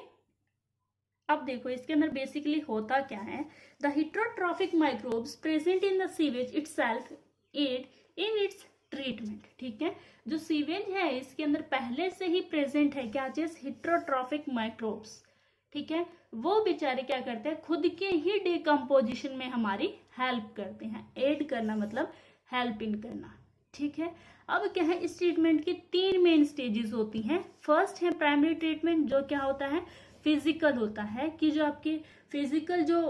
अब देखो इसके अंदर बेसिकली होता क्या है, the heterotrophic microbes present in the sewage itself aid in its treatment, ठीक है। जो सीवेज है इसके अंदर पहले से ही प्रेजेंट है क्या चीज, हेटेरोट्रॉफिक माइक्रोब्स, ठीक है। वो बेचारे क्या करते हैं, खुद के ही डिकम्पोजिशन में हमारी हेल्प करते हैं, एड करना मतलब हेल्प इन करना, ठीक है। अब क्या है, इस ट्रीटमेंट की 3 मेन स्टेजेस होती हैं। फर्स्ट है प्राइमरी ट्रीटमेंट, जो क्या होता है, फिजिकल होता है, कि जो आपके फिजिकल जो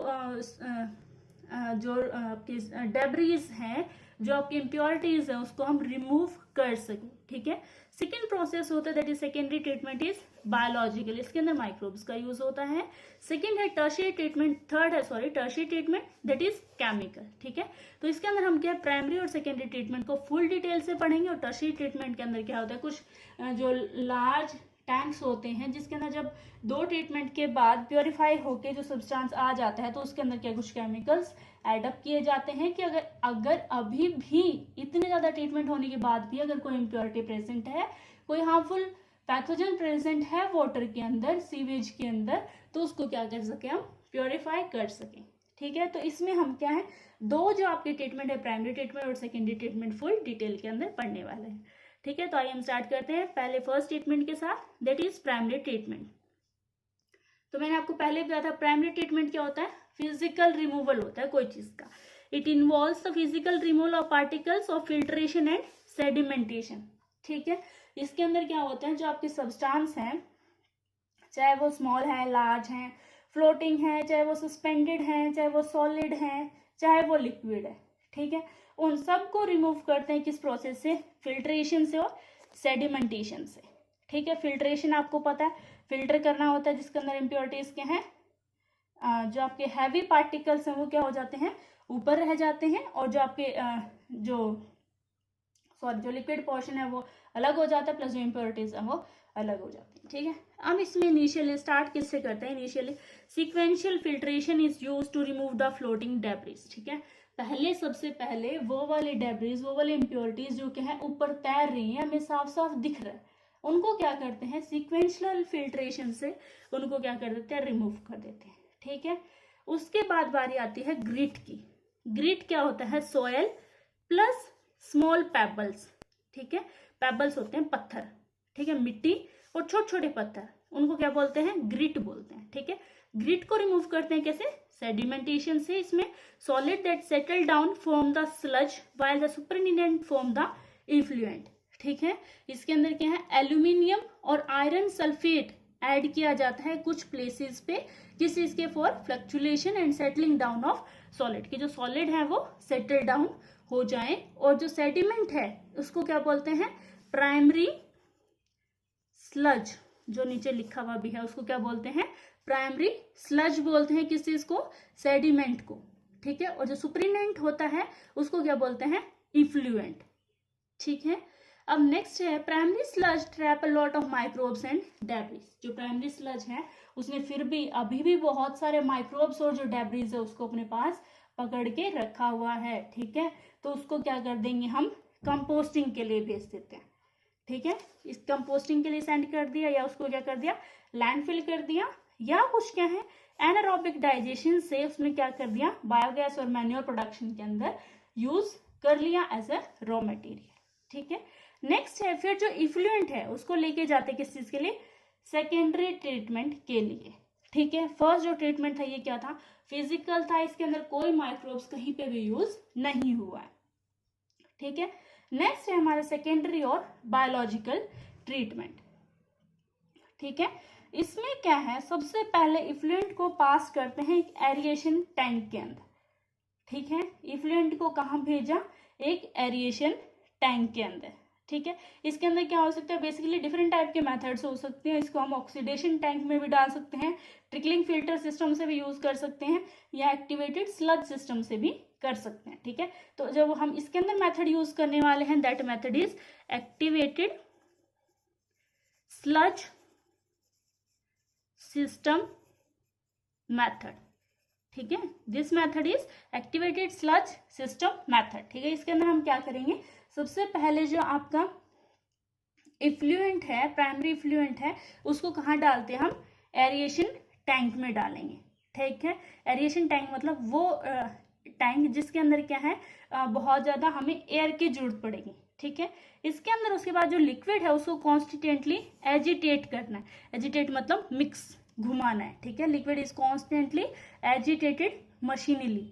आपके डेब्रीज हैं, जो आपकी इम्प्योरिटीज है उसको हम रिमूव कर सकें, ठीक है। सेकेंड प्रोसेस होता है that is secondary treatment is biological, इसके अंदर माइक्रोब्स का यूज होता है। सेकेंड है टर्शियरी ट्रीटमेंट, थर्ड है tertiary treatment that is chemical, ठीक है। तो इसके अंदर हम क्या प्राइमरी और सेकेंडरी ट्रीटमेंट को फुल डिटेल से पढ़ेंगे, और टर्शियरी ट्रीटमेंट के अंदर क्या होता है, कुछ जो लार्ज टैंक्स होते हैं जिसके अंदर जब 2 ट्रीटमेंट के बाद प्योरीफाई होके जो सब्सटेंस आ जाता है तो उसके अंदर क्या कुछ केमिकल्स एडअप किए जाते हैं, कि अगर अभी भी इतने ज्यादा ट्रीटमेंट होने के बाद भी अगर कोई इम्प्योरिटी प्रेजेंट है, कोई हार्मफुल पैथोजन प्रेजेंट है वाटर के अंदर, सीवेज के अंदर, तो उसको क्या कर सके, हम प्योरीफाई कर सकें, ठीक है। तो इसमें हम क्या है, 2 जो आपके ट्रीटमेंट है, प्राइमरी ट्रीटमेंट और सेकेंडरी ट्रीटमेंट, फुल डिटेल के अंदर पढ़ने वाले हैं, ठीक है। तो आइए हम स्टार्ट करते हैं पहले फर्स्ट ट्रीटमेंट के साथ, दैट इज प्राइमरी ट्रीटमेंट। तो मैंने आपको पहले बताया था प्राइमरी ट्रीटमेंट क्या होता है, फिजिकल रिमूवल होता है कोई चीज का। It involves the physical removal of particles of filtration and sedimentation, ठीक है। इसके अंदर क्या होता है, जो आपके सब्सटेंस हैं, चाहे वो स्मॉल है, लार्ज है, फ्लोटिंग है, चाहे वो सस्पेंडेड है, चाहे वो सॉलिड है, चाहे वो लिक्विड है, ठीक है, उन सब को रिमूव करते हैं किस प्रोसेस से, फिल्ट्रेशन से और सेडिमेंटेशन से, ठीक है। फिल्ट्रेशन आपको पता है, फिल्टर करना होता है जिसके अंदर इम्प्योरिटीज क्या हैं, जो आपके हैवी पार्टिकल्स हैं वो क्या हो जाते हैं, ऊपर रह जाते हैं, और जो आपके जो लिक्विड पोर्शन है वो अलग हो जाता है, प्लस जो इम्प्योरिटीज है वो अलग हो जाती है, ठीक है। अब इसमें इनिशियली स्टार्ट किससे करते हैं, initially sequential filtration is use to remove the floating debris, ठीक है। पहले सबसे पहले वो वाले डेब्रिज, वो वाले इम्प्योरिटीज जो क्या है ऊपर तैर रही है, हमें साफ साफ दिख रहा है, उनको क्या करते हैं, सीक्वेंशियल फिल्ट्रेशन से उनको क्या कर देते हैं, रिमूव कर देते हैं, ठीक है। उसके बाद बारी आती है ग्रिट की। ग्रिट क्या होता है, सोयल प्लस स्मॉल पेबल्स, ठीक है। पेबल्स होते हैं पत्थर, ठीक है, मिट्टी और छोटे छोटे पत्थर, उनको क्या बोलते हैं, ग्रिट बोलते हैं, ठीक है। ग्रिट को रिमूव करते हैं कैसे? सेडिमेंटेशन से। इसमें solid that settle down form the sludge while the superintendent form the effluent. ठीक है, इसके अंदर क्या है, एल्यूमिनियम और आयरन सल्फेट ऐड किया जाता है कुछ प्लेसेस पे, किस चीज के? For fluctuation and settling down of solid, कि जो सॉलिड है वो सेटल डाउन हो जाए। और जो सेडिमेंट है उसको क्या बोलते हैं? प्राइमरी स्लज, जो नीचे लिखा हुआ भी है उसको क्या बोलते हैं? प्राइमरी स्लज बोलते हैं। किस चीज को? सेडिमेंट को। ठीक है, और जो सुपरिटेंडेंट होता है उसको क्या बोलते हैं? इफ्लुएंट। ठीक है, अब नेक्स्ट है primary sludge trap a lot of microbes and debris. जो प्राइमरी स्लज है उसमें फिर भी अभी भी बहुत सारे माइक्रोब्स और जो डेब्रिस है उसको अपने पास पकड़ के रखा हुआ है। ठीक है, तो उसको क्या कर देंगे हम? कंपोस्टिंग के लिए भेज देते हैं। ठीक है, इस कंपोस्टिंग के लिए सेंड कर दिया, या उसको क्या कर दिया? लैंडफिल कर दिया, या कुछ क्या है, एनारोबिक डाइजेशन से उसमें क्या कर दिया? बायोगैस और मैन्योर प्रोडक्शन के अंदर यूज कर लिया एज अ रॉ मटेरियल। ठीक है, नेक्स्ट है फिर जो इफ्लुएंट है उसको लेके जाते किस चीज के लिए? सेकेंडरी ट्रीटमेंट के लिए। ठीक है, फर्स्ट जो ट्रीटमेंट था ये क्या था? फिजिकल था, इसके अंदर कोई माइक्रोब्स कहीं पे भी यूज नहीं हुआ है। ठीक है, नेक्स्ट है हमारा सेकेंडरी और बायोलॉजिकल ट्रीटमेंट। ठीक है, इसमें क्या है, सबसे पहले इफ्लुएंट को पास करते हैं एक एरिएशन टैंक के अंदर। ठीक है, इफ्लुएंट को कहाँ भेजा? एक एरिएशन टैंक के अंदर। ठीक है, इसके अंदर क्या हो सकता है? बेसिकली डिफरेंट टाइप के मेथड्स हो सकते हैं। इसको हम ऑक्सीडेशन टैंक में भी डाल सकते हैं, ट्रिकलिंग फिल्टर सिस्टम से भी यूज कर सकते हैं, या एक्टिवेटेड स्लज सिस्टम से भी कर सकते हैं। ठीक है, तो जब हम इसके अंदर मेथड यूज करने वाले हैं, that method is activated sludge system method. ठीक है, this method is activated sludge system method. ठीक है, इसके अंदर हम क्या करेंगे? सबसे पहले जो आपका इफ्लुएंट है, प्राइमरी इफ्लुएंट है, उसको कहाँ डालते हैं हम? एरिएशन टैंक में डालेंगे। ठीक है, एरिएशन टैंक मतलब वो टैंक जिसके अंदर क्या है, बहुत ज्यादा हमें एयर की जरूरत पड़ेगी। ठीक है, इसके अंदर उसके बाद जो लिक्विड है उसको कॉन्स्टिटेंटली एजिटेट करना है। एजिटेट मतलब मिक्स, घुमाना है। ठीक है, लिक्विड इज कॉन्स्टेंटली एजिटेटेड मशीनली।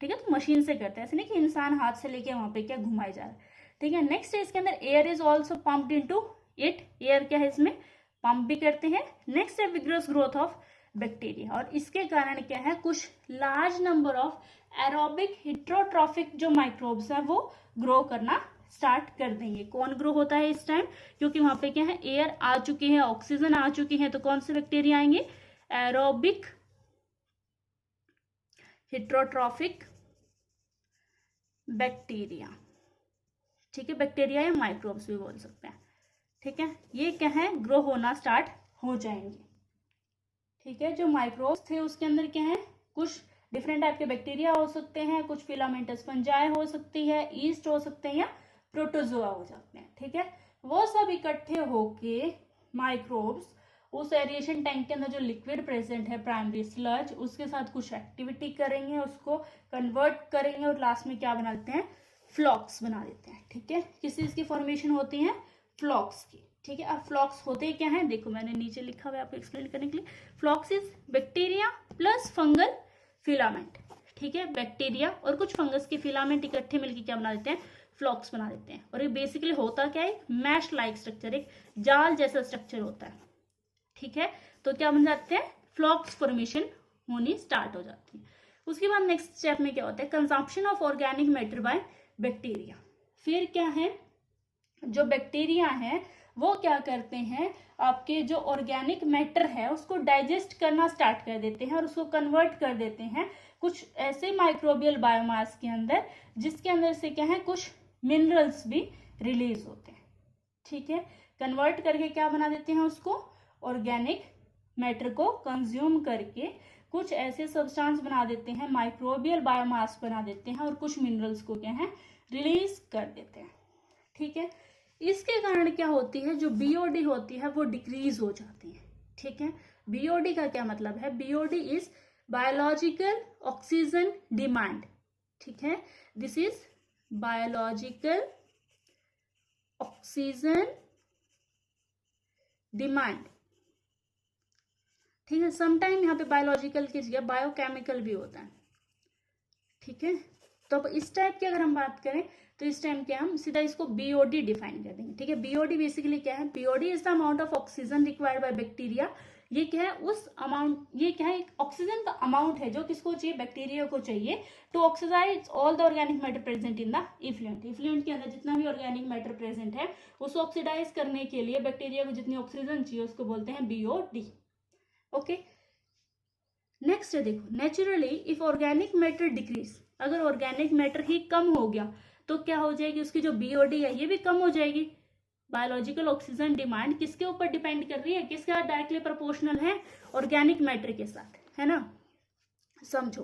ठीक है, तो मशीन से करते हैं, ऐसे नहीं कि इंसान हाथ से लेके वहां पे क्या घुमाया जा रहा है। ठीक है, नेक्स्ट है इसके अंदर air is also pumped into it. Air क्या है इसमें? पंप भी करते हैं। नेक्स्ट है विग्रस ग्रोथ ऑफ बैक्टीरिया, और इसके कारण क्या है, कुछ large number of aerobic heterotrophic जो माइक्रोब्स है वो ग्रो करना स्टार्ट कर देंगे। कौन ग्रो होता है इस टाइम? क्योंकि वहां पे क्या है, एयर आ चुकी है, ऑक्सीजन आ चुकी है, तो कौन से बैक्टीरिया आएंगे? Aerobic heterotrophic bacteria. ठीक है, बैक्टीरिया या माइक्रोब्स भी बोल सकते हैं। ठीक है, ये क्या है, ग्रो होना स्टार्ट हो जाएंगे। ठीक है, जो माइक्रोब्स थे उसके अंदर क्या है, कुछ डिफरेंट टाइप के बैक्टीरिया हो सकते हैं, कुछ फिलामेंटस फंजाई हो सकती है, ईस्ट हो सकते हैं, या प्रोटोजोआ हो जाते हैं। ठीक है, वो सब इकट्ठे होके माइक्रोब्स उस एरिएशन टैंक के अंदर जो लिक्विड प्रेजेंट है, प्राइमरी स्लज, उसके साथ कुछ एक्टिविटी करेंगे, उसको कन्वर्ट करेंगे, और लास्ट में क्या बना देते हैं? फ्लॉक्स बना देते हैं। ठीक है, किस चीज की फॉर्मेशन होती है? फ्लॉक्स की। ठीक है, अब फ्लॉक्स होते क्या है, देखो मैंने नीचे लिखा हुआ है आपको एक्सप्लेन करने के लिए। Flocs is bacteria plus fungal filament. ठीक है, बैक्टीरिया और कुछ फंगस के फिलामेंट इकट्ठे मिलकर क्या बना देते हैं? फ्लॉक्स बना देते हैं। और ये बेसिकली होता क्या है? मैश लाइक स्ट्रक्चर, एक जाल जैसा स्ट्रक्चर होता है। ठीक है, तो क्या बन जाते हैं? फ्लॉक्स फॉर्मेशन होनी स्टार्ट हो जाती है। उसके बाद नेक्स्ट स्टेप में क्या होता है? Consumption of organic matter by bacteria. फिर क्या है, जो बैक्टीरिया है वो क्या करते हैं, आपके जो ऑर्गेनिक मैटर है उसको डाइजेस्ट करना स्टार्ट कर देते हैं, और उसको कन्वर्ट कर देते हैं कुछ ऐसे माइक्रोबियल बायोमास के अंदर, जिसके अंदर से क्या है, कुछ मिनरल्स भी रिलीज होते हैं। ठीक है, कन्वर्ट करके क्या बना देते हैं उसको? ऑर्गेनिक मैटर को कंज्यूम करके कुछ ऐसे सब्सटेंस बना देते हैं, माइक्रोबियल बायोमास बना देते हैं, और कुछ मिनरल्स को क्या है, रिलीज कर देते हैं। ठीक है, इसके कारण क्या होती है, जो बीओडी होती है वो डिक्रीज हो जाती है। ठीक है, बीओडी का क्या मतलब है? BOD is biological oxygen demand. ठीक है, this is biological oxygen demand. ठीक है। समटाइम यहाँ पे बायोलॉजिकल की जगह बायोकेमिकल भी होता है, ठीक है। तो अब इस टाइप की अगर हम बात करें तो इस टाइम क्या हम सीधा इसको बीओडी डिफाइन कर देंगे, ठीक है। बीओडी बेसिकली क्या है, BOD is the amount of oxygen required by bacteria. ये क्या है, उस अमाउंट, ये क्या है, एक ऑक्सीजन का अमाउंट है जो किसको चाहिए, बैक्टीरिया को चाहिए to oxidise all the organic matter present in the effluent. Effluent के अंदर जितना भी ऑर्गेनिक मैटर प्रेजेंट है उसको ऑक्सीडाइज करने के लिए बैक्टीरिया को जितनी ऑक्सीजन चाहिए उसको बोलते हैं बीओडी। ओके, नेक्स्ट है देखो, naturally if organic matter decrease, अगर ऑर्गेनिक मैटर ही कम हो गया तो क्या हो जाएगी, उसकी जो बीओडी है ये भी कम हो जाएगी। बायोलॉजिकल ऑक्सीजन डिमांड किसके ऊपर डिपेंड कर रही है, किसके साथ डायरेक्टली प्रोपोर्शनल है, ऑर्गेनिक मैटर के साथ, है ना। समझो,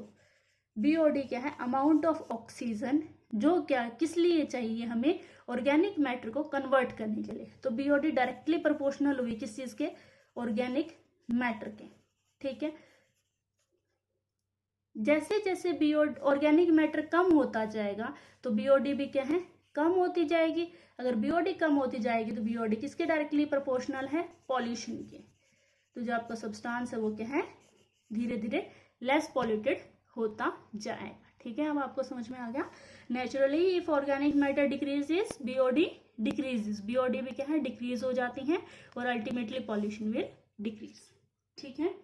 बीओडी क्या है, अमाउंट ऑफ ऑक्सीजन जो क्या किस लिए चाहिए हमें, ऑर्गेनिक मैटर को कन्वर्ट करने के लिए। तो बीओडी डायरेक्टली प्रोपोर्शनल हुई किस चीज के, ऑर्गेनिक मैटर के, ठीक है। जैसे जैसे बीओडी ऑर्गेनिक मैटर कम होता जाएगा तो बीओडी भी क्या है, कम होती जाएगी। अगर बीओडी कम होती जाएगी तो बीओडी किसके डायरेक्टली प्रोपोर्शनल है, पॉल्यूशन के। तो जो आपका सब्सटेंस है वो क्या है, धीरे धीरे लेस पॉल्यूटेड होता जाएगा, ठीक है। अब आपको समझ में आ गया। Naturally if organic matter decreases BOD decreases, BOD भी क्या है, डिक्रीज हो जाती हैं और अल्टीमेटली पॉल्यूशन विल डिक्रीज, ठीक है।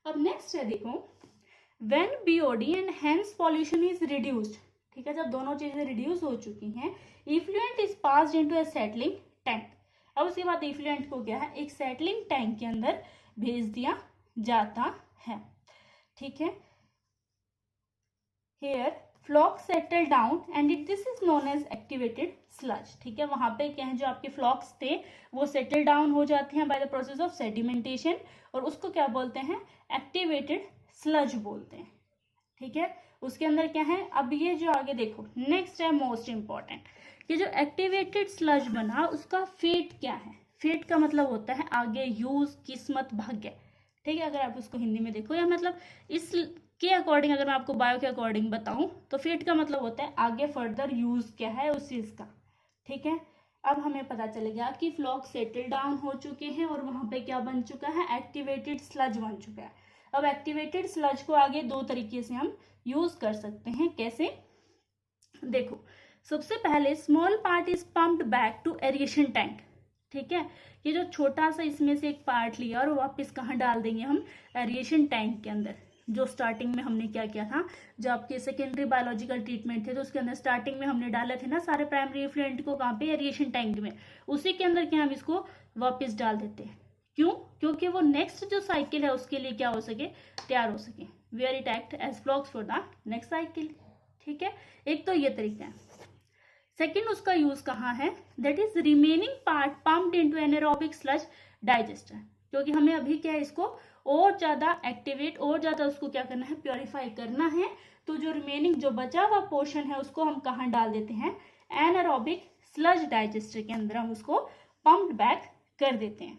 अब नेक्स्ट है देखो, when BOD and hence pollution is reduced, ठीक है, जब दोनों चीजें रिड्यूस हो चुकी हैं, effluent is passed into A settling tank. अब उसके बाद इफ्लुएंट को क्या है, एक सेटलिंग टैंक के अंदर भेज दिया जाता है, ठीक है। Here flocs settle down and it this is known as activated sludge, ठीक है। वहां पे क्या है, जो आपके फ्लॉक्स थे वो सेटल डाउन हो जाते हैं by the process of sedimentation, और उसको क्या बोलते हैं, एक्टिवेटेड स्लज बोलते हैं, ठीक है। उसके अंदर क्या है, अब ये जो आगे देखो, नेक्स्ट है मोस्ट इंपॉर्टेंट, कि जो एक्टिवेटेड स्लज बना उसका फेट क्या है। फेट का मतलब होता है आगे यूज, किस्मत, भाग्य, ठीक है। अगर आप उसको हिंदी में देखो, या मतलब इसके अकॉर्डिंग अगर मैं आपको बायो के अकॉर्डिंग बताऊं तो फेट का मतलब होता है आगे फर्दर यूज क्या है उस चीज का, ठीक है। अब हमें पता चलेगा कि फ्लॉक सेटल डाउन हो चुके हैं और वहां पे क्या बन चुका है, एक्टिवेटेड स्लज बन चुका है। अब एक्टिवेटेड स्लज को आगे दो तरीके से हम यूज कर सकते हैं, कैसे, देखो, सबसे पहले small part is pumped back to aeration tank, ठीक है। ये जो छोटा सा इसमें से एक पार्ट लिया और वापस कहाँ डाल देंगे हम, एरिएशन टैंक के अंदर। जो स्टार्टिंग में हमने क्या किया था, जो आपके सेकेंडरी बायोलॉजिकल ट्रीटमेंट थे तो उसके अंदर स्टार्टिंग में हमने डाले थे ना सारे प्राइमरी इफ्लुएंट को, कहाँ पे, एरिएशन टैंक में, उसी के अंदर क्या हम इसको वापस डाल देते हैं। क्यों, क्योंकि वो नेक्स्ट जो साइकिल है उसके लिए क्या हो सके, तैयार हो सके, where it act as flocs for the next cycle, ठीक है। एक तो ये तरीका है। सेकंड उसका यूज कहाँ है, that is remaining part pumped into anaerobic sludge digester, क्योंकि हमें अभी क्या है, इसको और ज्यादा एक्टिवेट, और ज्यादा उसको क्या करना है, प्योरीफाई करना है। तो जो रिमेनिंग जो बचा हुआ पोर्शन है उसको हम कहाँ डाल देते हैं, एनारोबिक स्लज डाइजेस्टर के अंदर हम उसको पम्प्ड बैक कर देते हैं,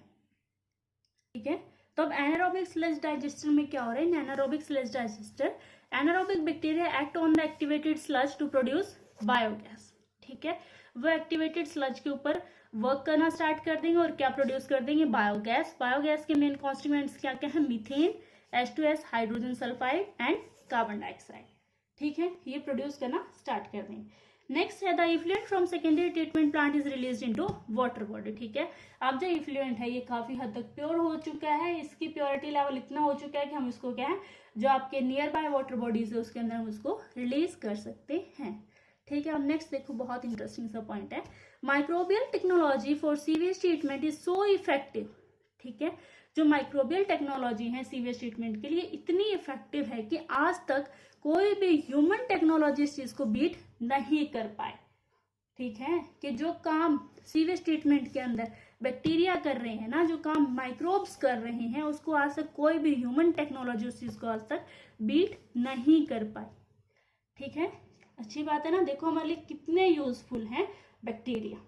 ठीक है। तो अब एनारोबिक स्लज डाइजेस्टर में क्या हो रहा है, anaerobic sludge digester, anaerobic bacteria act on the activated sludge to produce biogas, ठीक है। वो एक्टिवेटेड स्लज के ऊपर वर्क करना स्टार्ट कर देंगे और क्या प्रोड्यूस कर देंगे, बायोगैस। बायोगैस के मेन कॉन्स्टिट्यूएंट्स क्या क्या है, methane, H2S, hydrogen sulphide and carbon dioxide, ठीक है। ये प्रोड्यूस करना स्टार्ट कर देंगे। नेक्स्ट है the effluent from secondary treatment plant is release into water body, ठीक है। अब जो इफ्लुएंट है ये काफी हद तक प्योर हो चुका है, इसकी प्योरिटी लेवल इतना हो चुका है कि हम इसको क्या है, जो आपके नियर बाय वाटर बॉडीज है उसके अंदर हम उसको रिलीज कर सकते हैं, ठीक है। अब नेक्स्ट देखो, बहुत इंटरेस्टिंग सा पॉइंट है, microbial technology for sewage treatment is so effective, ठीक है। जो माइक्रोबियल टेक्नोलॉजी है सीवेज ट्रीटमेंट के लिए इतनी इफेक्टिव है कि आज तक कोई भी ह्यूमन टेक्नोलॉजी इस चीज को बीट नहीं कर पाए, ठीक है। कि जो काम सीवेज ट्रीटमेंट के अंदर बैक्टीरिया कर रहे हैं ना, जो काम माइक्रोब्स कर रहे हैं, उसको आज तक कोई भी ह्यूमन टेक्नोलॉजी उस चीज को आज तक बीट नहीं कर पाई, ठीक है। अच्छी बात है ना, देखो हमारे लिए कितने यूजफुल हैं बैक्टीरिया।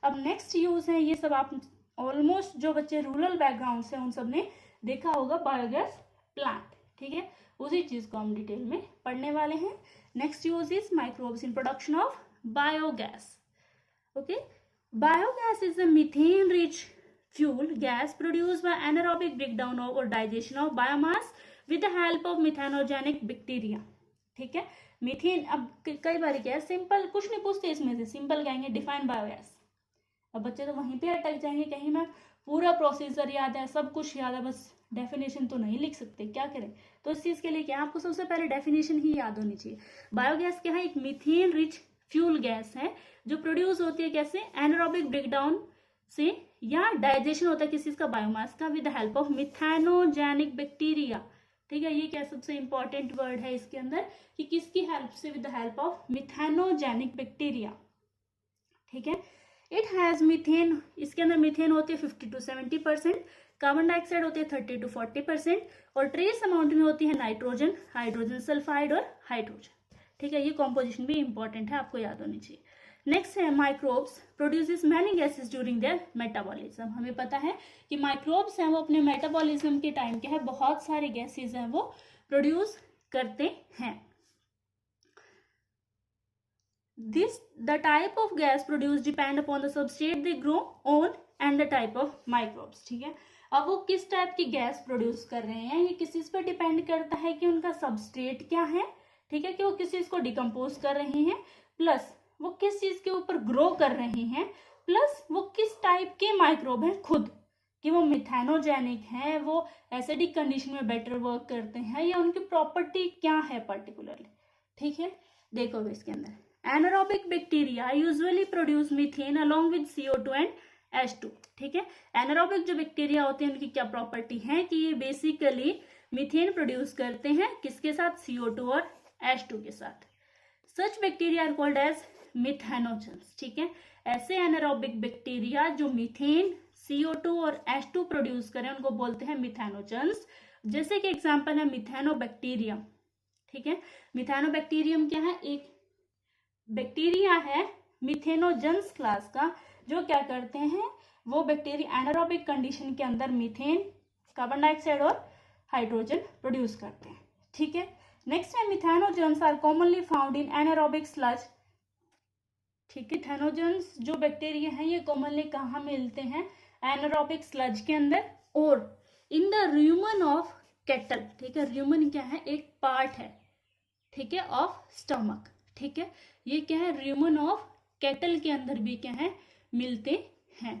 अब नेक्स्ट यूज है, ये सब आप ऑलमोस्ट जो बच्चे रूरल बैकग्राउंड से उन सब ने देखा होगा, बायोगैस प्लांट, ठीक है। उसी चीज को हम डिटेल में पढ़ने वाले हैं। Next use is microbes in production of biogas, okay. Biogas is a methane rich fuel gas produced by anaerobic breakdown of or digestion of biomass with the help of methanogenic bacteria। ठीक है, methane. अब कई बार क्या है, simple कुछ नहीं पूछते इसमें से, सिंपल कहेंगे डिफाइन बायोगैस। अब बच्चे तो वहीं पे अटक जाएंगे, कहीं मैं पूरा प्रोसीजर याद है, सब कुछ याद है, बस डेफिनेशन तो नहीं लिख सकते, क्या करें। तो इस चीज के लिए क्या, आपको सबसे पहले डेफिनेशन ही याद होनी चाहिए। बायोगैस क्या है, एक मीथेन रिच फ्यूल गैस है जो प्रोड्यूस होती है कैसे, एनारोबिक ब्रेकडाउन से, या डाइजेशन होता है किसी चीज का, बायोमास का, with the help of methanogenic bacteria. ठीक है, ये क्या सबसे इंपॉर्टेंट वर्ड है इसके अंदर, कि किसकी हेल्प से, with the help of methanogenic bacteria. ठीक है, इट हैज मीथेन, इसके अंदर मीथेन होती है 50 to 70%, कार्बन डाइऑक्साइड होती है 30 to 40%, और ट्रेस अमाउंट में होती है नाइट्रोजन, हाइड्रोजन सल्फाइड और हाइड्रोजन। ठीक है, ये कॉम्पोजिशन भी इंपॉर्टेंट है, आपको याद होनी चाहिए। नेक्स्ट है microbes produces many gases during their metabolism. हमें पता है कि माइक्रोब्स हैं वो अपने मेटाबॉलिज्म के टाइम क्या है, बहुत सारे गैसेस हैं वो प्रोड्यूस करते हैं। The type of gas produced depend upon the substrate they grow on and the type of microbes। ठीक है, अब वो किस टाइप की गैस प्रोड्यूस कर रहे हैं, ये किस चीज पर डिपेंड करता है कि उनका सबस्ट्रेट क्या है। ठीक है, कि वो किस चीज को डिकम्पोज कर रहे हैं, प्लस वो किस चीज के ऊपर ग्रो कर रहे हैं, प्लस वो किस टाइप के माइक्रोब हैं खुद, कि वो मिथेनोजेनिक हैं, वो एसिडिक कंडीशन में बेटर वर्क करते हैं, या उनकी प्रॉपर्टी क्या है पर्टिकुलरली। ठीक है, देखो इसके अंदर anaerobic bacteria usually produce methane along with CO2 and H2। ठीक है, एनारोबिक जो बैक्टीरिया होते हैं उनकी क्या प्रॉपर्टी है, कि ये बेसिकली मीथेन प्रोड्यूस करते हैं किसके साथ, CO2 और H2 के साथ। Such bacteria are called as methanogens. ठीक है, ऐसे एनारोबिक बैक्टीरिया जो मीथेन, CO2 और H2 प्रोड्यूस करें उनको बोलते हैं मिथेनोजेंस। जैसे कि एग्जांपल है मिथेनोबैक्टीरियम। ठीक है, मिथेनोबैक्टीरियम क्या है, एक बैक्टीरिया है मिथेनोजेंस क्लास का, जो क्या करते हैं, वो बैक्टीरिया एनारोबिक कंडीशन के अंदर मीथेन, कार्बन डाइऑक्साइड और हाइड्रोजन प्रोड्यूस करते हैं। ठीक है, नेक्स्ट है methanogens are commonly found in anaerobic sludge. ठीक है, थेनोजेंस जो बैक्टीरिया हैं ये कॉमनली कहाँ मिलते हैं, एनारोबिक स्लज के अंदर, और इन द र्यूमन ऑफ कैटल। ठीक है, र्यूमन क्या है, एक पार्ट है, ठीक है, ऑफ स्टमक। ठीक है, ये क्या है, र्यूमन ऑफ कैटल के अंदर भी क्या है, मिलते हैं।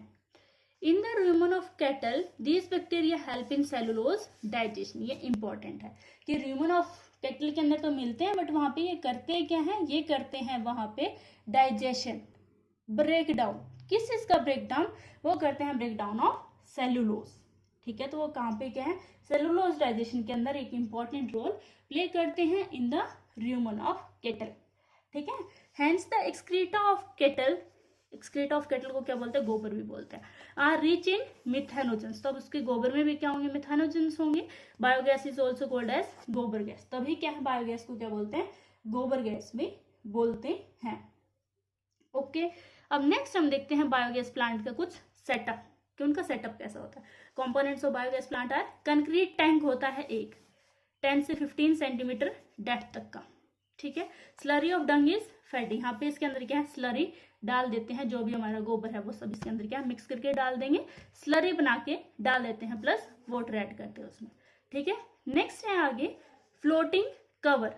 In the र्यूमन of cattle these bacteria help in cellulose digestion. ये इंपॉर्टेंट है कि र्यूमन ऑफ कैटल के अंदर तो मिलते हैं, बट वहां पे ये करते क्या है, ये करते हैं वहां पे डाइजेशन, ब्रेकडाउन। किस चीज का ब्रेकडाउन, वो करते हैं ब्रेकडाउन ऑफ सेलुलोज। ठीक है, तो वो कहाँ पे क्या है, सेलुलोज डाइजेशन के अंदर एक इंपॉर्टेंट रोल प्ले करते हैं इन द र्यूमन ऑफ कैटल। ठीक है, hence the excreta of cattle, excreta of cattle को क्या बोलते हैं, गोबर भी बोलते हैं, आर रिच इन मिथेनोजेंस। तो अब उसके गोबर में भी क्या होंगे, मिथेनोजेंस होंगे। Biogas is also called as gobar gas. तभी क्या है, बायोगैस को क्या बोलते हैं, गोबर गैस भी बोलते हैं। ओके, अब नेक्स्ट हम देखते हैं बायोगैस प्लांट का कुछ सेटअप, कि उनका सेटअप कैसा होता है। Components of biogas plant are, concrete tank होता है एक 10 से 15 सेंटीमीटर डेप्थ तक का। ठीक है, slurry of Dang is fed. यहाँ पे इसके अंदर क्या है, स्लरी डाल देते हैं, जो भी हमारा गोबर है वो सब इसके अंदर क्या मिक्स करके डाल देंगे, स्लरी बना के डाल देते हैं, प्लस वाटर ऐड करते हैं उसमें। ठीक है, नेक्स्ट है आगे फ्लोटिंग कवर।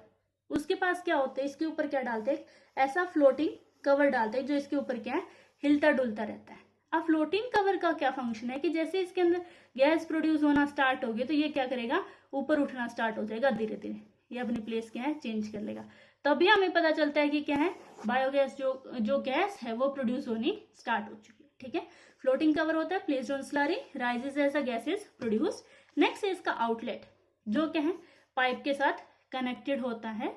उसके पास क्या होता है, इसके ऊपर क्या डालते हैं, ऐसा फ्लोटिंग कवर डालते हैं जो इसके ऊपर क्या है, हिलता डुलता रहता है। अब फ्लोटिंग कवर का क्या फंक्शन है, कि जैसे इसके अंदर गैस प्रोड्यूस होना स्टार्ट होगी तो ये क्या करेगा, ऊपर उठना स्टार्ट हो जाएगा, धीरे धीरे ये अपनी प्लेस क्या है चेंज कर लेगा। तभी हमें पता चलता है कि क्या है, बायोगैस जो गैस है वो प्रोड्यूस होनी स्टार्ट हो चुकी है। ठीक है, फ्लोटिंग कवर होता है, placed on slurry, rises as a gas is produced. Next है इसका आउटलेट, जो क्या है पाइप के साथ कनेक्टेड होता है।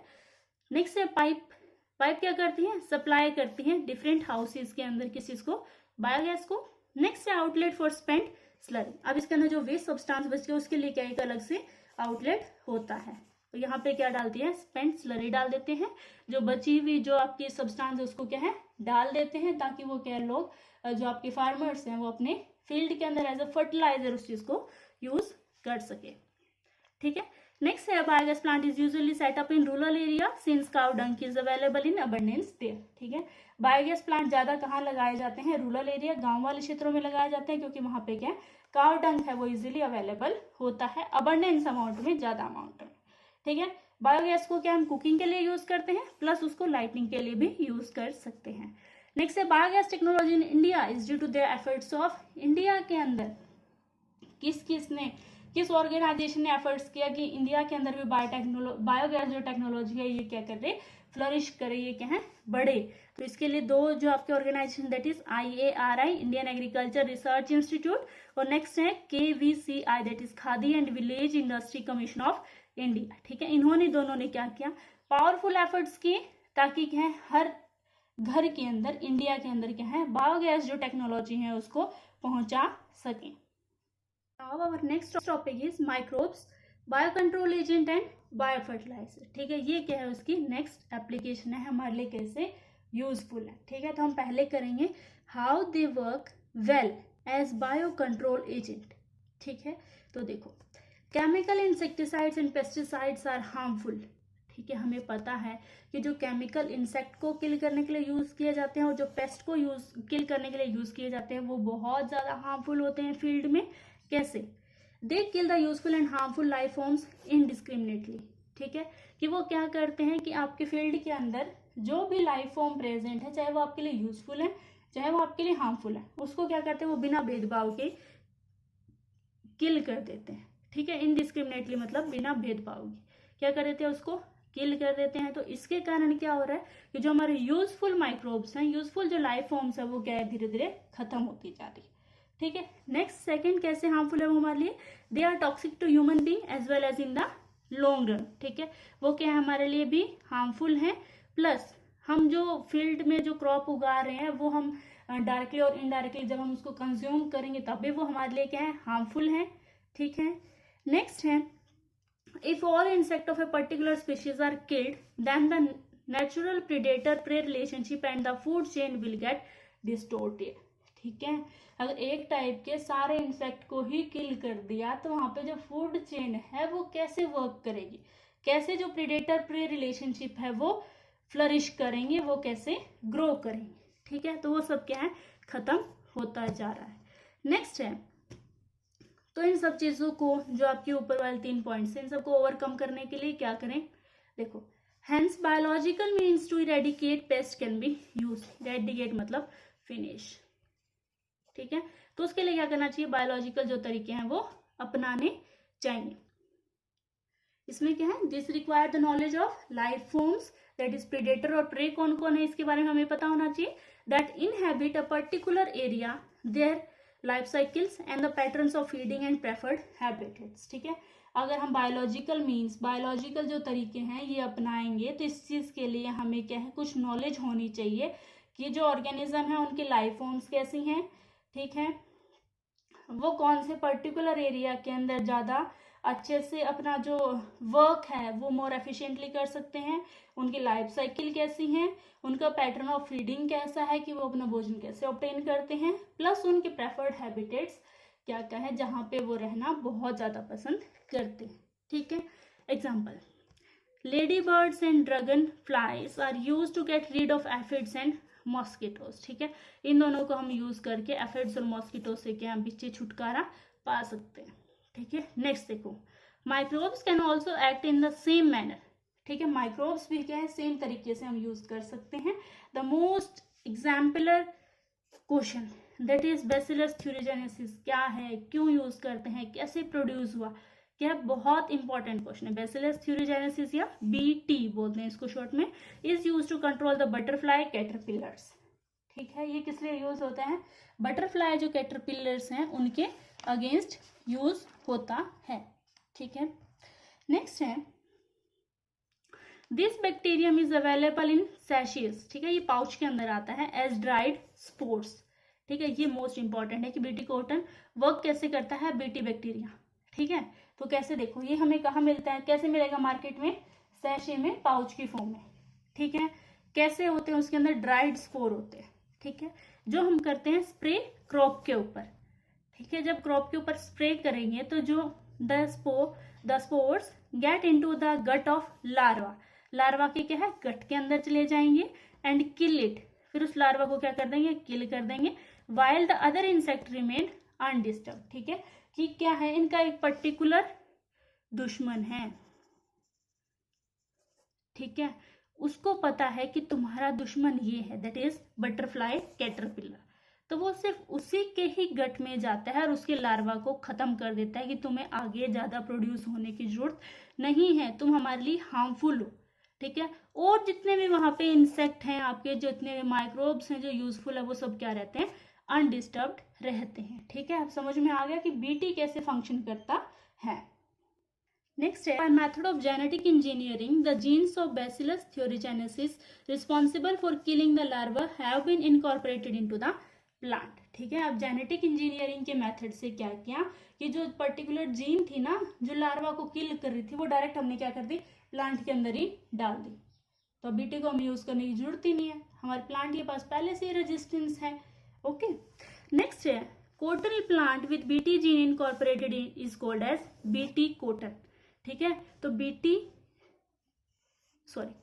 नेक्स्ट है पाइप क्या करती है, सप्लाई करती है डिफरेंट हाउसेज के अंदर किस चीज को, बायोगैस को। नेक्स्ट है आउटलेट फॉर स्पेंट स्लरी। अब इसके अंदर जो वेस्ट सब्सटेंस बच गया उसके लिए क्या एक अलग से आउटलेट होता है। तो यहाँ पे क्या डालती है, स्पेंट स्लरी डाल देते हैं, जो बची हुई जो आपकी सब्सटेंस है उसको क्या है डाल देते हैं, ताकि वो क्या लोग जो आपके फार्मर्स हैं वो अपने फील्ड के अंदर एज अ फर्टिलाइजर उस चीज को यूज कर सके। ठीक है, नेक्स्ट है biogas plant is usually set up in rural area since cow dung is available in abundance there. ठीक है, बायोगैस प्लांट ज्यादा कहाँ लगाए जाते हैं? रूरल एरिया, गांव वाले क्षेत्रों में लगाए जाते हैं, क्योंकि वहां पे क्या काउ डंग है वो इजीली अवेलेबल होता है अबंडेंस अमाउंट में, ज्यादा अमाउंट में। ठीक है, बायोगैस को क्या हम कुकिंग के लिए यूज करते हैं, प्लस उसको लाइटनिंग के लिए भी यूज कर सकते हैं। नेक्स्ट है biogas technology in India is due to the efforts of India के अंदर किस ऑर्गेनाइजेशन ने एफर्ट्स किया कि इंडिया के अंदर भी बायोगैस जो टेक्नोलॉजी है ये क्या करे, फ्लरिश करे, ये क्या है, बढ़े। तो इसके लिए दो जो आपके organisation that is IARI Indian agriculture research institute, और नेक्स्ट है KVCI that is Khadi and village industry commission of India. ठीक है, इन्होंने दोनों ने क्या किया, पावरफुल एफर्ट्स किए ताकि क्या है हर घर के अंदर इंडिया के अंदर क्या है बायोगैस जो टेक्नोलॉजी है उसको पहुंचा सकें। Now our next topic is microbes, biocontrol agent and biofertilizer। ठीक है, ये क्या है उसकी नेक्स्ट एप्लीकेशन है, हमारे लिए कैसे यूजफुल है। ठीक है, तो हम पहले करेंगे how they work well as biocontrol agent. ठीक है, तो देखो chemical insecticides and pesticides are harmful. ठीक है, हमें पता है कि जो केमिकल इंसेक्ट को किल करने के लिए यूज किए जाते हैं और जो पेस्ट को किल करने के लिए यूज किए जाते हैं वो बहुत ज्यादा हार्मफुल होते हैं फील्ड में। कैसे? They kill the useful and harmful life forms indiscriminately. ठीक है, कि वो क्या करते हैं कि आपके फील्ड के अंदर जो भी लाइफ फॉर्म प्रेजेंट है, चाहे वो आपके लिए यूजफुल है चाहे वो आपके लिए हार्मफुल है, उसको क्या करते हैं वो बिना भेदभाव के किल कर देते हैं। ठीक है, इनडिस्क्रिमिनेटली मतलब बिना भेदभाव के क्या कर देते हैं, उसको किल कर देते हैं। तो इसके कारण क्या हो रहा है कि जो हमारे यूजफुल माइक्रोब्स हैं, यूजफुल जो लाइफ फॉर्म्स है वो क्या है धीरे धीरे खत्म होती जा रही है। ठीक है, नेक्स्ट सेकंड कैसे हार्मफुल है वो हमारे लिए, they are toxic to human being as well as in the long run. ठीक है, वो क्या है हमारे लिए भी हार्मफुल है, प्लस हम जो फील्ड में जो क्रॉप उगा रहे हैं वो हम डायरेक्टली और इनडायरेक्टली जब हम उसको कंज्यूम करेंगे तब भी वो हमारे लिए क्या है हार्मफुल है। ठीक है, नेक्स्ट है if all insect of a particular species are killed then the natural predator prey relationship and the food chain will get distorted. ठीक है, अगर एक टाइप के सारे इंसेक्ट को ही किल कर दिया तो वहां पे जो फूड चेन है वो कैसे वर्क करेगी, कैसे जो प्रीडेटर प्रे रिलेशनशिप है वो फ्लरिश करेंगे, वो कैसे ग्रो करेंगे। ठीक है, तो वो सब क्या है खत्म होता जा रहा है। नेक्स्ट है तो इन सब चीजों को जो आपके ऊपर वाले 3 पॉइंट्स इन सबको ओवरकम करने के लिए क्या करें, देखो hence biological means to eradicate pest can be use. Eradicate मतलब फिनिश। ठीक है, तो उसके लिए क्या करना चाहिए, बायोलॉजिकल जो तरीके हैं वो अपनाने चाहिए। इसमें क्या है, this require the knowledge of life forms that is predator और प्रे कौन कौन है इसके बारे में हमें पता होना चाहिए, that inhabit a particular area, their life cycles and the patterns of feeding and preferred habitats. ठीक है, अगर हम बायोलॉजिकल मीन्स बायोलॉजिकल जो तरीके हैं ये अपनाएंगे तो इस चीज के लिए हमें क्या है कुछ नॉलेज होनी चाहिए कि जो ऑर्गेनिज्म है उनकी लाइफ फॉर्म्स कैसी हैं। ठीक है, वो कौन से पर्टिकुलर एरिया के अंदर ज़्यादा अच्छे से अपना जो वर्क है वो मोर एफिशिएंटली कर सकते हैं, उनकी लाइफ साइकिल कैसी है, उनका पैटर्न ऑफ फीडिंग कैसा है कि वो अपना भोजन कैसे ऑब्टेन करते हैं, प्लस उनके प्रेफर्ड हैबिटेट्स क्या क्या है जहाँ पे वो रहना बहुत ज़्यादा पसंद करते हैं। ठीक है, example ladybirds and dragonflies are use to get rid of aphids and mosquitoes. ठीक है, इन दोनों को हम यूज करके एफिड्स और मॉस्किटो से क्या हम पीछे छुटकारा पा सकते हैं। ठीक है, नेक्स्ट देखो microbes can also act in the same manner. ठीक है, माइक्रोब्स भी क्या है सेम तरीके से हम यूज कर सकते हैं। The most exemplar question that is bacillus thuringiensis क्या है, क्यों यूज करते हैं, कैसे प्रोड्यूस हुआ, क्या बहुत इंपॉर्टेंट क्वेश्चन है। बैसिलस थ्यूरिजेनेसिस या BT बोलते हैं इसको शॉर्ट में, is use to control the butterfly caterpillars. ठीक है, ये किस लिए यूज होता है, बटरफ्लाई जो कैटरपिलर्स हैं उनके अगेंस्ट यूज होता है। ठीक है, नेक्स्ट है this bacterium is available in सैशेज। ठीक है, ये पाउच के अंदर आता है एज ड्राइड स्पोर्स। ठीक है, ये मोस्ट इंपॉर्टेंट है कि बीटी कॉटन वर्क कैसे करता है, बीटी बैक्टीरिया। ठीक है, तो कैसे देखो ये हमें कहाँ मिलता है, कैसे मिलेगा मार्केट में, सैशे में पाउच की फॉर्म में। ठीक है, कैसे होते हैं उसके अंदर ड्राइड स्पोर होते हैं। ठीक है, जो हम करते हैं स्प्रे क्रॉप के ऊपर। ठीक है, जब क्रॉप के ऊपर स्प्रे करेंगे तो जो the spores get into the gut of larva, larva के क्या है गट के अंदर चले जाएंगे, एंड किल इट, फिर उस लार्वा को क्या कर देंगे किल कर देंगे, while the other insect remain undisturb. ठीक है, कि क्या है इनका एक पर्टिकुलर दुश्मन है, ठीक है, उसको पता है कि तुम्हारा दुश्मन ये है, दैट इज बटरफ्लाई कैटरपिलर, तो वो सिर्फ उसी के ही गट में जाता है और उसके लार्वा को खत्म कर देता है कि तुम्हें आगे ज्यादा प्रोड्यूस होने की जरूरत नहीं है, तुम हमारे लिए हार्मफुल हो। ठीक है, और जितने भी वहां पे इंसेक्ट हैं आपके, जितने भी माइक्रोब्स हैं जो यूजफुल है, वो सब क्या रहते हैं अनडिस्टर्ब्ड रहते हैं। ठीक है, अब समझ में आ गया कि बीटी कैसे फंक्शन करता है। नेक्स्ट है method of genetic engineering, the genes of bacillus thuringiensis responsible for killing the larva have been incorporated into the plant. ठीक है, अब जेनेटिक इंजीनियरिंग के मेथड से क्या किया कि जो पर्टिकुलर जीन थी ना जो लार्वा को किल कर रही थी, वो डायरेक्ट हमने क्या कर दी प्लांट के अंदर ही डाल दी, तो बीटी को हम यूज करने की जरूरत ही नहीं है, हमारे प्लांट के पास पहले से ही रेजिस्टेंस है। ओके, नेक्स्ट है cotton plant with BT gene incorporated is called as BT cotton. ठीक है, तो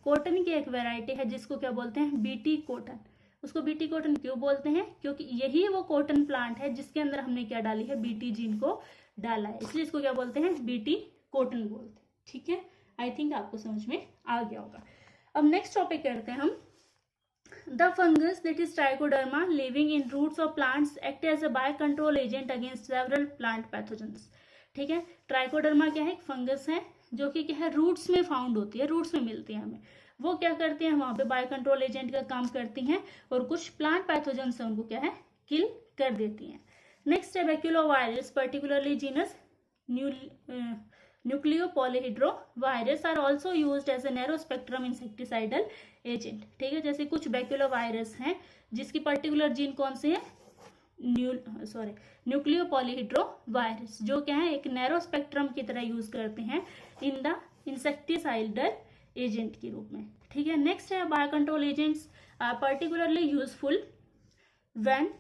कॉटन की एक वैरायटी है जिसको क्या बोलते हैं बीटी कॉटन। उसको बीटी कॉटन क्यों बोलते हैं, क्योंकि यही वो कॉटन प्लांट है जिसके अंदर हमने क्या डाली है बीटी जीन को डाला है, इसलिए इसको क्या बोलते हैं बीटी कॉटन बोलते हैं। ठीक है, आई थिंक आपको समझ में आ गया होगा। अब नेक्स्ट टॉपिक करते हैं हम, the fungus that is trichoderma living in roots of plants act as a bio control agent against several plant pathogens. ठीक है, ट्राइकोडर्मा क्या है एक फंगस है जो कि क्या है रूट्स में फाउंड होती है, रूट्स में मिलती है हमें, वो क्या करती हैं वहां पे बायो कंट्रोल एजेंट का काम करती हैं और कुछ प्लांट पैथोजेंस है उनको क्या है किल कर देती हैं। नेक्स्ट है baculovirus particularly genus nucleopolyhedrovirus are also used as a narrow spectrum insecticidal agent. ठीक है, जैसे कुछ बैक्यूलोवायरस हैं जिसकी पर्टिकुलर जीन कौन सी है न्यूक्लियोपॉलीहेड्रो वायरस, जो क्या है एक नैरो स्पेक्ट्रम की तरह यूज करते हैं इन द इंसेक्टिसाइडल एजेंट के रूप में। ठीक है, नेक्स्ट है bio control agents particularly useful when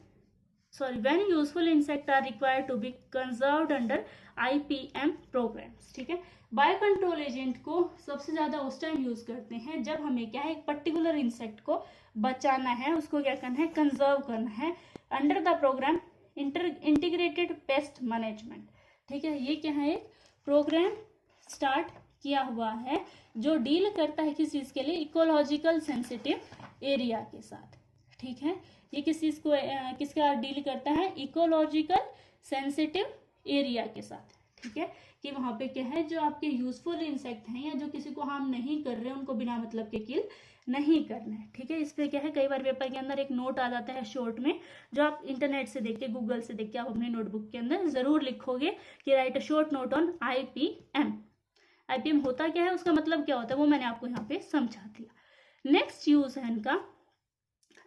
useful insect are required to be conserved under IPM programmes. ठीक है, बायो कंट्रोल एजेंट को सबसे ज्यादा उस टाइम यूज करते हैं जब हमें क्या है एक पर्टिकुलर इंसेक्ट को बचाना है, उसको क्या करना है कंजर्व करना है under the programme integrated pest management. ठीक है, ये क्या है एक प्रोग्राम स्टार्ट किया हुआ है जो डील करता है किस चीज के लिए इकोलॉजिकल सेंसिटिव एरिया के साथ। ठीक है, ये किस चीज को किसका डील करता है इकोलॉजिकल सेंसिटिव एरिया के साथ। ठीक है, कि वहां पे क्या है जो आपके यूजफुल इंसेक्ट हैं या जो किसी को हार्म नहीं कर रहे उनको बिना मतलब के किल नहीं करना है। ठीक है, इस पे क्या है कई बार पेपर के अंदर एक नोट आ जाता है शॉर्ट में, जो आप इंटरनेट से देख के गूगल से देख के आप अपनी नोटबुक के अंदर जरूर लिखोगे कि right a short note on IPM होता क्या है, उसका मतलब क्या होता है, वो मैंने आपको यहाँ पे समझा दिया। नेक्स्ट यूज है इनका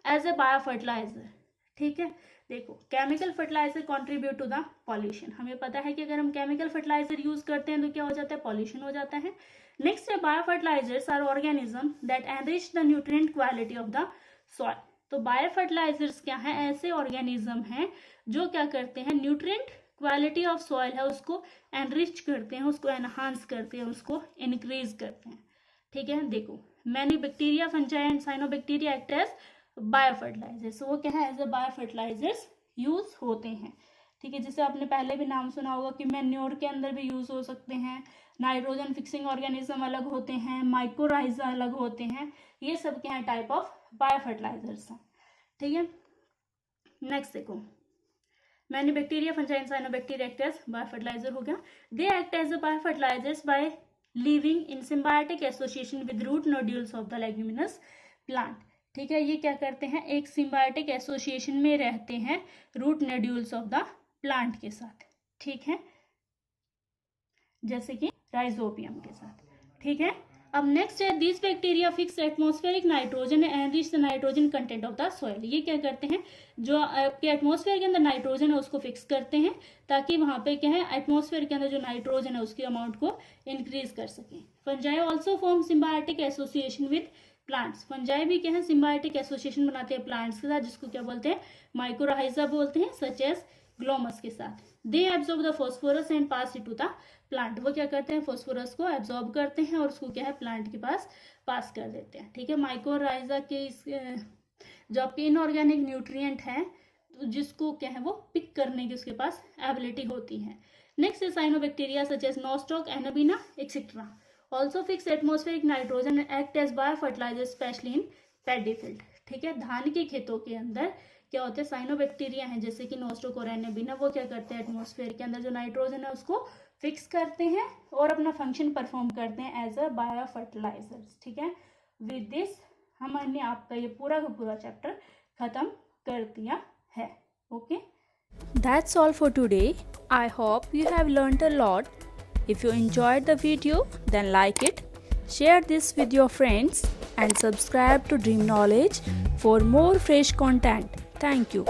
एज ए बायो फर्टिलाइजर। ठीक है, देखो chemical fertiliser contribute to the pollution, हमें पता है कि अगर हम केमिकल फर्टिलाइजर यूज करते हैं तो क्या हो जाता है पॉल्यूशन हो जाता है। नेक्स्ट है bio fertilisers are organism that enrich the nutrient quality of the soil. तो बायो फर्टिलाइजर्स क्या है ऐसे ऑर्गेनिज्म हैं जो क्या करते हैं न्यूट्रिएंट क्वालिटी ऑफ सॉइल है उसको एनरिच करते हैं, उसको एनहांस करते हैं, उसको इंक्रीज करते हैं। ठीक है, देखो many bacteria fungi and cyanobacteria act as bio fertilisers, वो क्या है as a bio fertilisers use होते हैं। ठीक है, जैसे आपने पहले भी नाम सुना होगा कि मैन्योर के अंदर भी यूज हो सकते हैं, नाइट्रोजन फिक्सिंग ऑर्गेनिज्म अलग होते हैं, माइक्रोराइजा अलग होते हैं, ये सब क्या है टाइप ऑफ बायो फर्टिलाइजर्स हैं। ठीक है, नेक्स्ट देखो many bacteria fungi and cyanobacteria act as bio fertiliser हो गया। They act as a bio fertilisers by living in symbiotic association with root nodules of the leguminous plant. ठीक है, ये क्या करते हैं एक सिम्बायोटिक एसोसिएशन में रहते हैं root nodules of the plant के साथ। ठीक है, जैसे कि राइजोबियम के साथ। ठीक है, अब नेक्स्ट है this bacteria fix atmospheric nitrogen and enrich the nitrogen content of the soil. ये क्या करते हैं जो आपके एटमॉस्फेयर के अंदर नाइट्रोजन है उसको फिक्स करते हैं ताकि वहां पे क्या है एटमॉस्फेयर के अंदर जो नाइट्रोजन है उसकी अमाउंट को इंक्रीज कर सके। Fungi also form symbiotic association with plants, fungi भी क्या है सिम्बायोटिक एसोसिएशन बनाते हैं प्लांट्स के साथ जिसको क्या बोलते हैं माइक्रोराइजा बोलते हैं, सच एज ग्लोमस के साथ। They absorb the phosphorus and pass it to the plant. वो क्या करते हैं, फॉस्फोरस को एब्जॉर्ब करते हैं और उसको क्या है प्लांट के पास पास कर देते हैं। ठीक है, माइकोराइजा के जो आपके इनऑर्गेनिक न्यूट्रिएंट है जिसको क्या है वो पिक करने की उसके पास एबिलिटी होती है। Next is cyanobacteria such as nostoc, anabaena etcetera also fix atmospheric nitrogen and act as bio fertiliser specially in paddy field. ठीक है, धान के खेतों के अंदर क्या होते हैं, साइनोबैक्टीरिया हैं जैसे कि नोस्टॉक और एनाबीना, वो क्या करते हैं एटमॉस्फेयर के अंदर जो नाइट्रोजन है उसको फिक्स करते हैं और अपना फंक्शन परफॉर्म करते हैं एज अ बायो फर्टिलाइजर्स। ठीक है, विद दिस हमने आपका ये पूरा का पूरा चैप्टर खत्म कर दिया है। Okay, That's all for today. I hope you have learned a lot. If you enjoyed the video, then like it, share this with your friends, and subscribe to Dream Knowledge for more fresh content. Thank you.